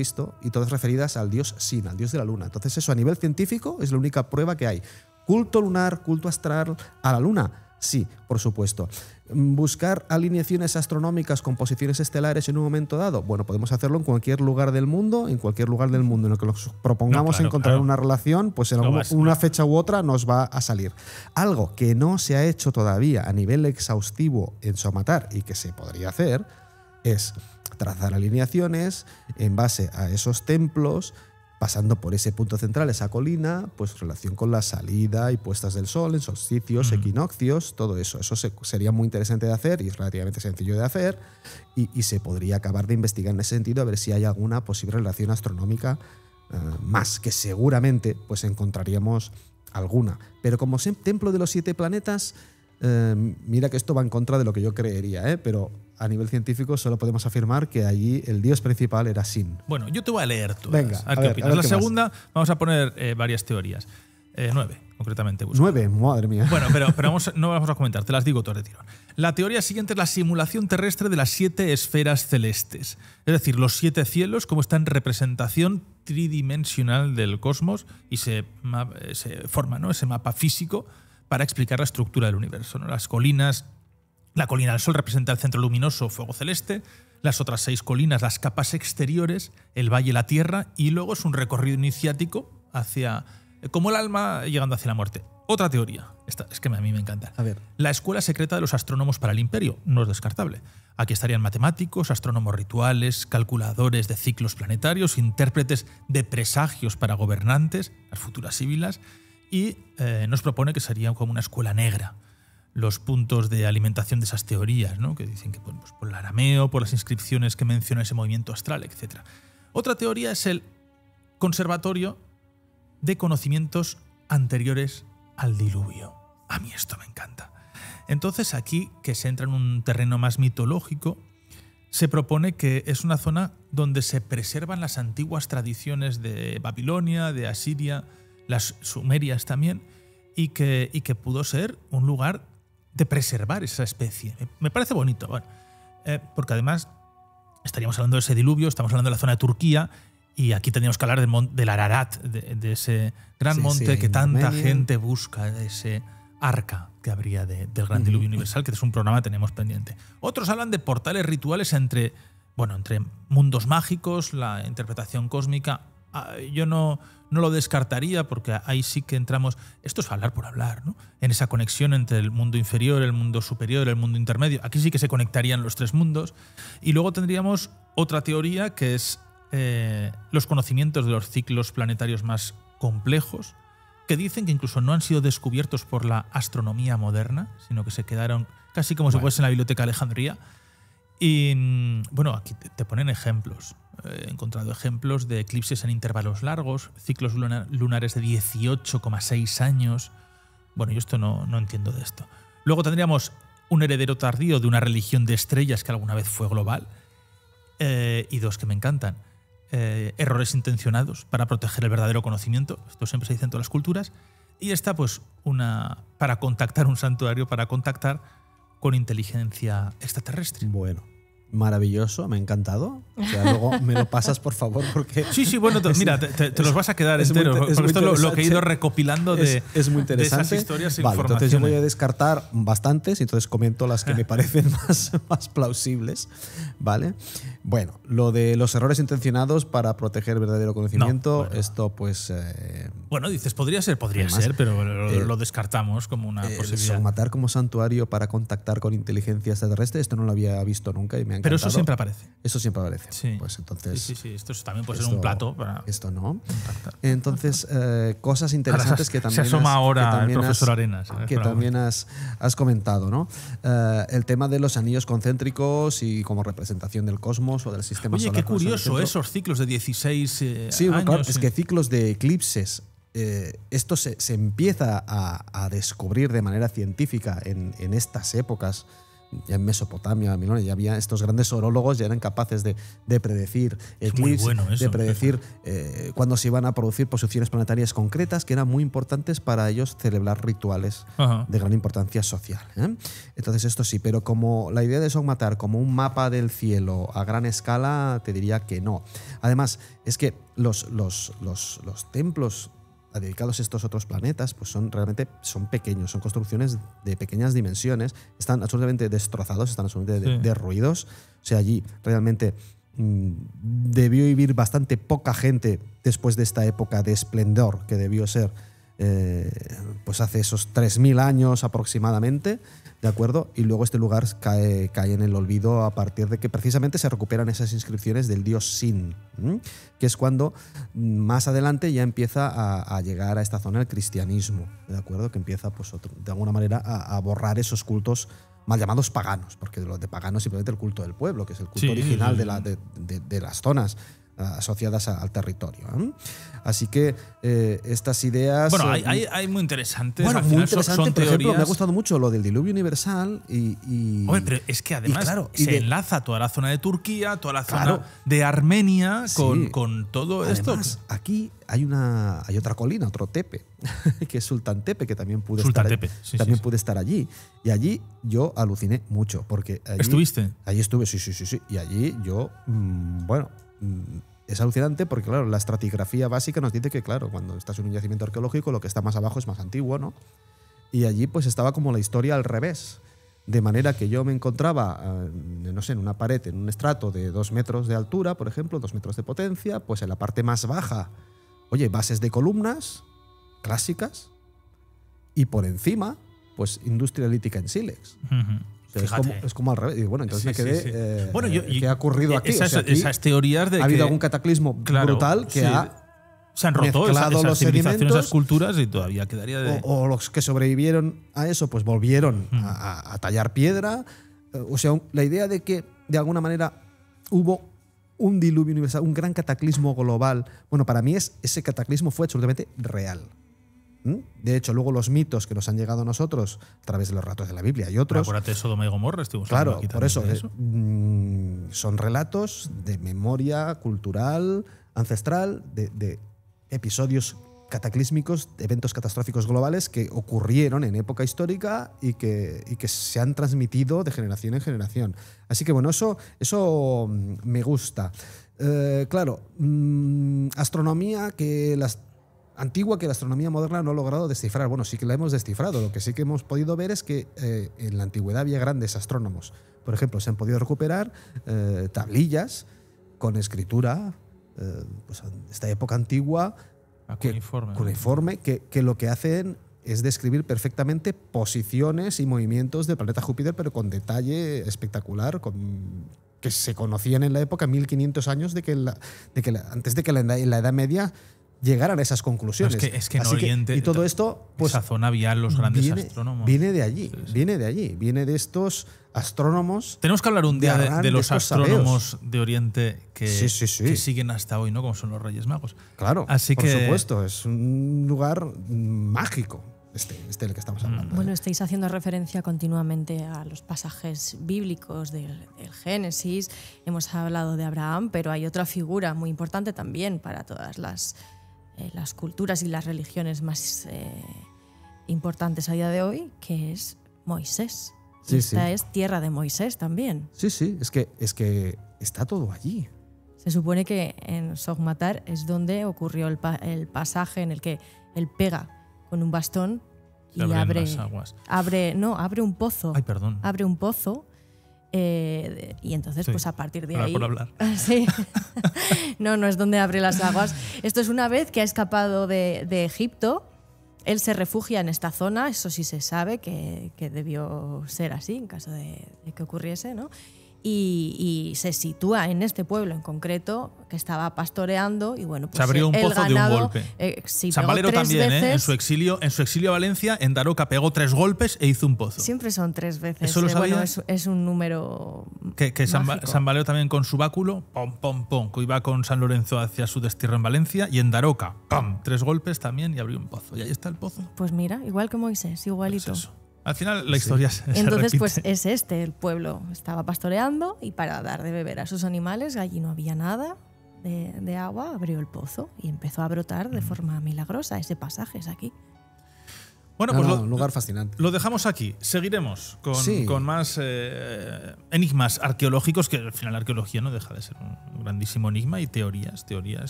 [SPEAKER 4] y todas referidas al dios Sin, al dios de la luna. Entonces eso a nivel científico es la única prueba que hay. ¿Culto lunar, culto astral a la luna? Sí, por supuesto. ¿Buscar alineaciones astronómicas con posiciones estelares en un momento dado? Bueno, podemos hacerlo en cualquier lugar del mundo, en el que nos propongamos encontrar una relación, pues en una fecha u otra nos va a salir. Algo que no se ha hecho todavía a nivel exhaustivo en Sogmatar y que se podría hacer es trazar alineaciones en base a esos templos pasando por ese punto central, esa colina, pues relación con la salida y puestas del sol en solsticios, equinoccios, todo eso. Eso sería muy interesante de hacer y es relativamente sencillo de hacer y se podría acabar de investigar en ese sentido a ver si hay alguna posible relación astronómica más, que seguramente pues encontraríamos alguna. Pero como templo de los 7 planetas, mira que esto va en contra de lo que yo creería, pero a nivel científico solo podemos afirmar que allí el dios principal era Sin.
[SPEAKER 2] Bueno, yo te voy a leer todas.
[SPEAKER 4] Venga,
[SPEAKER 2] a ver qué opinas.
[SPEAKER 4] a ver
[SPEAKER 2] La
[SPEAKER 4] qué
[SPEAKER 2] segunda, vamos a poner varias teorías. 9, concretamente. Busco.
[SPEAKER 4] 9, madre mía.
[SPEAKER 2] Bueno, pero no vamos a comentar, te las digo todas de tirón. La teoría siguiente es la simulación terrestre de las 7 esferas celestes. Es decir, los 7 cielos, como esta en representación tridimensional del cosmos y se forma, ¿no?, ese mapa físico para explicar la estructura del universo, ¿no? Las colinas, la colina del Sol representa el centro luminoso, fuego celeste, las otras 6 colinas, las capas exteriores, el valle, la tierra, y luego es un recorrido iniciático hacia, como el alma llegando hacia la muerte. Otra teoría, esta es que a mí me encanta.
[SPEAKER 4] A ver.
[SPEAKER 2] La escuela secreta de los astrónomos para el imperio, no es descartable. Aquí estarían matemáticos, astrónomos rituales, calculadores de ciclos planetarios, intérpretes de presagios para gobernantes, las futuras síbilas, y nos propone que sería como una escuela negra. Los puntos de alimentación de esas teorías, ¿no?, que dicen que pues por el arameo, por las inscripciones que menciona ese movimiento astral, etc. Otra teoría es el conservatorio de conocimientos anteriores al diluvio. A mí esto me encanta. Entonces aquí, que se entra en un terreno más mitológico, se propone que es una zona donde se preservan las antiguas tradiciones de Babilonia, de Asiria, las sumerias también, y que pudo ser un lugar de preservar esa especie. Me parece bonito, bueno, porque además estaríamos hablando de ese diluvio, estamos hablando de la zona de Turquía, y aquí tendríamos que hablar del Ararat, de ese gran monte que tanta
[SPEAKER 4] Armenia.
[SPEAKER 2] gente busca, de ese arca que habría del gran diluvio universal, que es un programa que tenemos pendiente. Otros hablan de portales rituales entre mundos mágicos, la interpretación cósmica. Yo no lo descartaría porque ahí sí que entramos, esto es hablar por hablar, ¿no?, en esa conexión entre el mundo inferior, el mundo superior, el mundo intermedio. Aquí sí que se conectarían los 3 mundos. Y luego tendríamos otra teoría que es los conocimientos de los ciclos planetarios más complejos, que dicen que incluso no han sido descubiertos por la astronomía moderna, sino que se quedaron casi como si fuese en la Biblioteca de Alejandría. Y bueno, aquí te ponen ejemplos. He encontrado ejemplos de eclipses en intervalos largos, ciclos lunares de 18,6 años. Bueno, yo esto no entiendo de esto. Luego tendríamos un heredero tardío de una religión de estrellas que alguna vez fue global. Y 2 que me encantan. Errores intencionados para proteger el verdadero conocimiento. Esto siempre se dice en todas las culturas. Y esta, pues, para contactar un santuario, para contactar con inteligencia extraterrestre.
[SPEAKER 4] Bueno, maravilloso, me ha encantado. O sea, luego me lo pasas, por favor, porque...
[SPEAKER 2] Sí, bueno, mira, te los vas a quedar enteros. Porque esto es lo que he ido recopilando
[SPEAKER 4] es muy interesante.
[SPEAKER 2] de esas historias e
[SPEAKER 4] vale,
[SPEAKER 2] informaciones.
[SPEAKER 4] entonces yo voy a descartar bastantes y entonces comento las que me parecen más plausibles. ¿Vale? Bueno, lo de los errores intencionados para proteger el verdadero conocimiento, esto pues...
[SPEAKER 2] bueno, dices, podría ser, pero lo descartamos como una posibilidad.
[SPEAKER 4] Matar como santuario para contactar con inteligencia extraterrestre, esto no lo había visto nunca y me ha encantado.
[SPEAKER 2] Pero eso siempre aparece.
[SPEAKER 4] Eso siempre aparece.
[SPEAKER 2] Sí.
[SPEAKER 4] Pues entonces...
[SPEAKER 2] Sí. Esto también puede ser un plato para...
[SPEAKER 4] Esto no. Entonces, cosas interesantes que también...
[SPEAKER 2] Se asoma ahora el profesor Arenas.
[SPEAKER 4] Que también has comentado, ¿no? El tema de los anillos concéntricos y como representación del cosmos o del sistema solar.
[SPEAKER 2] Oye, qué curioso esos ciclos de 16 años.
[SPEAKER 4] Sí, claro, es que ciclos de eclipses, esto se empieza a descubrir de manera científica en estas épocas. Ya en Mesopotamia, Babilonia, ya había estos grandes orólogos, ya eran capaces de predecir eclipses, de predecir cuándo se iban a producir posiciones planetarias concretas que eran muy importantes para ellos celebrar rituales de gran importancia social. Entonces esto sí, pero como la idea de Sogmatar como un mapa del cielo a gran escala, te diría que no. Además, es que los templos dedicados a estos otros planetas, pues son pequeños, son construcciones de pequeñas dimensiones, están absolutamente destrozados, están absolutamente derruidos. O sea, allí realmente debió vivir bastante poca gente después de esta época de esplendor que debió ser pues hace esos 3000 años aproximadamente, ¿de acuerdo? Y luego este lugar cae en el olvido a partir de que precisamente se recuperan esas inscripciones del dios Sin, que es cuando más adelante ya empieza a llegar a esta zona el cristianismo, ¿de acuerdo? Que empieza pues de alguna manera a borrar esos cultos mal llamados paganos, porque lo de pagano es simplemente el culto del pueblo, que es el culto original de las zonas asociadas al territorio. Así que estas ideas...
[SPEAKER 2] Bueno, hay muy interesantes.
[SPEAKER 4] Bueno, muy interesante.
[SPEAKER 2] Son
[SPEAKER 4] por
[SPEAKER 2] teorías.
[SPEAKER 4] ejemplo, me ha gustado mucho lo del diluvio universal y
[SPEAKER 2] Oye, pero es que además se enlaza toda la zona de Turquía, toda la zona de Armenia con todo
[SPEAKER 4] además,
[SPEAKER 2] esto.
[SPEAKER 4] Aquí hay otra colina, otro tepe, que es Sultán Tepe, que también pude estar allí. Y allí yo aluciné mucho, porque allí,
[SPEAKER 2] ¿Estuviste?
[SPEAKER 4] Allí estuve, sí. Y allí yo, es alucinante porque, claro, la estratigrafía básica nos dice que, claro, cuando estás en un yacimiento arqueológico, lo que está más abajo es más antiguo, ¿no? Y allí pues estaba como la historia al revés. De manera que yo me encontraba, no sé, en una pared, en un estrato de 2 metros de altura, por ejemplo, 2 metros de potencia, pues en la parte más baja, bases de columnas clásicas y por encima, pues industria lítica en sílex. O sea, es como al revés. Y bueno, entonces me quedé. ¿Qué ha ocurrido aquí?
[SPEAKER 2] Esas teorías de que
[SPEAKER 4] ha habido algún cataclismo brutal que
[SPEAKER 2] se han roto
[SPEAKER 4] esas
[SPEAKER 2] civilizaciones, esas culturas, y todavía quedaría de...
[SPEAKER 4] O los que sobrevivieron a eso, pues volvieron a tallar piedra. O sea, la idea de que de alguna manera hubo un diluvio universal, un gran cataclismo global. Bueno, para mí ese cataclismo fue absolutamente real. De hecho, luego los mitos que nos han llegado a nosotros a través de los relatos de la Biblia y otros.
[SPEAKER 2] Acuérdate de Sodoma y Gomorra, estuvimos
[SPEAKER 4] claro,
[SPEAKER 2] aquí
[SPEAKER 4] por eso,
[SPEAKER 2] eso.
[SPEAKER 4] Son relatos de memoria cultural, ancestral, de episodios cataclísmicos, de eventos catastróficos globales que ocurrieron en época histórica y que se han transmitido de generación en generación. Así que bueno, eso me gusta. Claro, astronomía antigua que la astronomía moderna no ha logrado descifrar. Bueno, sí que la hemos descifrado. Lo que sí que hemos podido ver es que en la antigüedad había grandes astrónomos. Por ejemplo, se han podido recuperar tablillas con escritura, pues esta época antigua, cuneiforme, que lo que hacen es describir perfectamente posiciones y movimientos del planeta Júpiter, pero con detalle espectacular, que se conocían en la época, 1500 años antes de que en la Edad Media llegaran a esas conclusiones.
[SPEAKER 2] No, es que en Oriente,
[SPEAKER 4] y todo esto, pues,
[SPEAKER 2] esa zona había los grandes astrónomos.
[SPEAKER 4] Viene de allí, viene de estos astrónomos.
[SPEAKER 2] Tenemos que hablar un día de los astrónomos
[SPEAKER 4] sabeos
[SPEAKER 2] de Oriente que siguen hasta hoy, ¿no? Como son los Reyes Magos.
[SPEAKER 4] Claro, por supuesto, es un lugar mágico. Del que estamos hablando.
[SPEAKER 3] Bueno, estáis haciendo referencia continuamente a los pasajes bíblicos del Génesis. Hemos hablado de Abraham, pero hay otra figura muy importante también para todas las culturas y las religiones más importantes a día de hoy, que es Moisés. Esta es tierra de Moisés también.
[SPEAKER 4] Sí, es que está todo allí.
[SPEAKER 3] Se supone que en Sogmatar es donde ocurrió el pasaje en el que él pega con un bastón y abre un pozo.
[SPEAKER 2] Ay, perdón.
[SPEAKER 3] Abre un pozo y entonces pues a partir de ahí...
[SPEAKER 2] Por hablar.
[SPEAKER 3] Sí. No es donde abre las aguas. Esto es una vez que ha escapado de Egipto. Él se refugia en esta zona, eso sí se sabe que debió ser así en caso de que ocurriese, ¿no? Y se sitúa en este pueblo en concreto que estaba pastoreando y bueno, pues
[SPEAKER 2] se abrió un pozo
[SPEAKER 3] ganado,
[SPEAKER 2] de un golpe.
[SPEAKER 3] Sí,
[SPEAKER 2] San Valero también,
[SPEAKER 3] veces,
[SPEAKER 2] en su exilio a Valencia, en Daroca pegó 3 golpes e hizo un pozo.
[SPEAKER 3] Siempre son 3 veces.
[SPEAKER 2] ¿Eso lo sabía?
[SPEAKER 3] Bueno, es un número
[SPEAKER 2] que
[SPEAKER 3] mágico.
[SPEAKER 2] San Valero también con su báculo, pom, que iba con San Lorenzo hacia su destierro en Valencia, y en Daroca, 3 golpes también y abrió un pozo. Y ahí está el pozo.
[SPEAKER 3] Pues mira, igual que Moisés, igualito.
[SPEAKER 2] Pues eso. Al final la historia se
[SPEAKER 3] Entonces,
[SPEAKER 2] repite.
[SPEAKER 3] pues es el pueblo estaba pastoreando y para dar de beber a sus animales, allí no había nada de agua, abrió el pozo y empezó a brotar de forma milagrosa. Ese pasaje es aquí.
[SPEAKER 2] Bueno, pues
[SPEAKER 4] un lugar fascinante.
[SPEAKER 2] Lo dejamos aquí. Seguiremos con más enigmas arqueológicos, que al final la arqueología no deja de ser un grandísimo enigma, y teorías,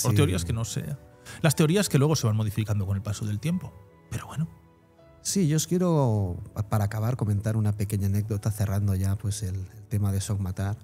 [SPEAKER 2] por teorías que no sea. Las teorías que luego se van modificando con el paso del tiempo. Pero bueno.
[SPEAKER 4] Sí, yo os quiero, para acabar, comentar una pequeña anécdota cerrando ya pues el tema de Sogmatar.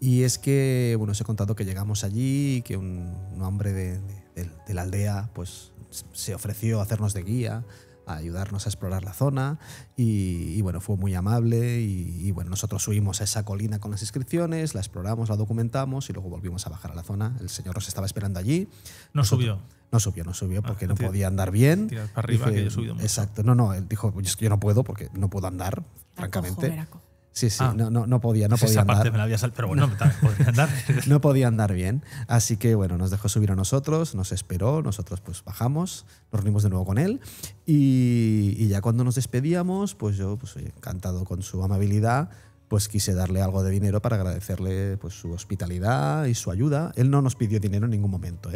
[SPEAKER 4] Y es que, bueno, os he contado que llegamos allí y que un hombre de la aldea pues se ofreció a hacernos de guía ayudarnos a explorar la zona y bueno, fue muy amable y bueno, nosotros subimos a esa colina con las inscripciones, la exploramos, la documentamos y luego volvimos a bajar a la zona. El señor nos estaba esperando allí.
[SPEAKER 2] No subió.
[SPEAKER 4] No subió porque no podía andar bien.
[SPEAKER 2] Tirar para arriba, que yo he subido mucho.
[SPEAKER 4] Exacto. No, él dijo, pues es que yo no puedo porque no puedo andar, francamente. Sí, no podía
[SPEAKER 2] esa
[SPEAKER 4] andar.
[SPEAKER 2] Parte me la había pero bueno, también podía andar.
[SPEAKER 4] No podía andar bien. Así que bueno, nos dejó subir a nosotros, nos esperó, nosotros pues bajamos, nos reunimos de nuevo con él y ya cuando nos despedíamos, pues yo pues encantado con su amabilidad, pues quise darle algo de dinero para agradecerle pues su hospitalidad y su ayuda. Él no nos pidió dinero en ningún momento,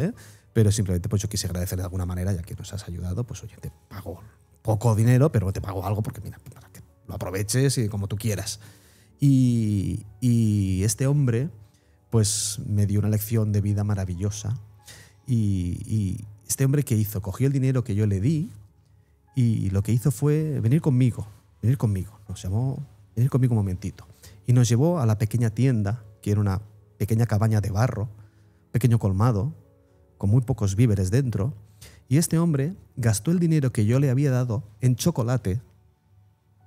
[SPEAKER 4] pero simplemente pues yo quise agradecerle de alguna manera, ya que nos has ayudado, pues oye, te pago poco dinero, pero te pago algo porque mira, para que lo aproveches y como tú quieras. Y este hombre pues me dio una lección de vida maravillosa y este hombre, ¿qué hizo? Cogió el dinero que yo le di y lo que hizo fue venir conmigo, nos llamó, venir conmigo un momentito, y nos llevó a la pequeña tienda, que era una pequeña cabaña de barro, pequeño colmado, con muy pocos víveres dentro, y este hombre gastó el dinero que yo le había dado en chocolate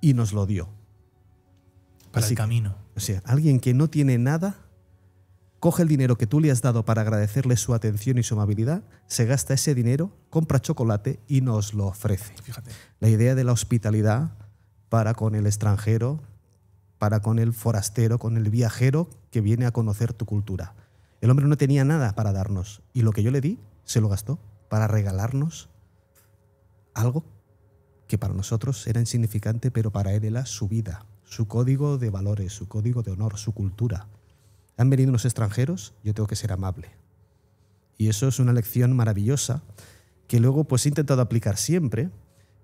[SPEAKER 4] y nos lo dio.
[SPEAKER 2] Para el camino.
[SPEAKER 4] O sea, alguien que no tiene nada, coge el dinero que tú le has dado para agradecerle su atención y su amabilidad, se gasta ese dinero, compra chocolate y nos lo ofrece.
[SPEAKER 2] Fíjate.
[SPEAKER 4] La idea de la hospitalidad para con el extranjero, para con el forastero, con el viajero que viene a conocer tu cultura. El hombre no tenía nada para darnos y lo que yo le di se lo gastó para regalarnos algo que para nosotros era insignificante, pero para él era su vida, su código de valores, su código de honor, su cultura. Han venido unos extranjeros, yo tengo que ser amable. Y eso es una lección maravillosa que luego pues he intentado aplicar siempre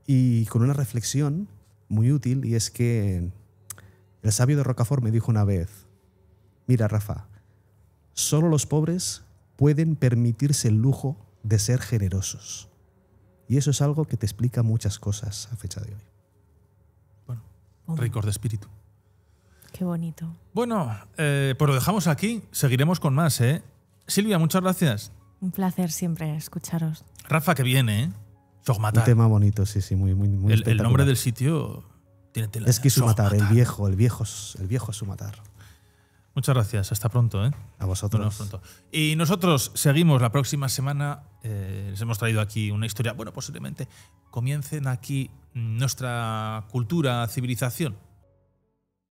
[SPEAKER 4] y con una reflexión muy útil, y es que el sabio de Rocafort me dijo una vez, mira Rafa, solo los pobres pueden permitirse el lujo de ser generosos. Y eso es algo que te explica muchas cosas a fecha de hoy.
[SPEAKER 2] Bueno, ricos de espíritu.
[SPEAKER 3] Qué bonito.
[SPEAKER 2] Bueno, pues lo dejamos aquí. Seguiremos con más, Silvia, muchas gracias.
[SPEAKER 3] Un placer siempre escucharos.
[SPEAKER 2] Rafa, que viene, Zogmatar.
[SPEAKER 4] Un tema bonito, sí, muy
[SPEAKER 2] el nombre del sitio tiene tela.
[SPEAKER 4] Es que Sumatar, el viejo Sumatar.
[SPEAKER 2] Muchas gracias, hasta pronto.
[SPEAKER 4] A vosotros.
[SPEAKER 2] Pronto. Y nosotros seguimos la próxima semana. Les hemos traído aquí una historia. Bueno, posiblemente comiencen aquí nuestra cultura, civilización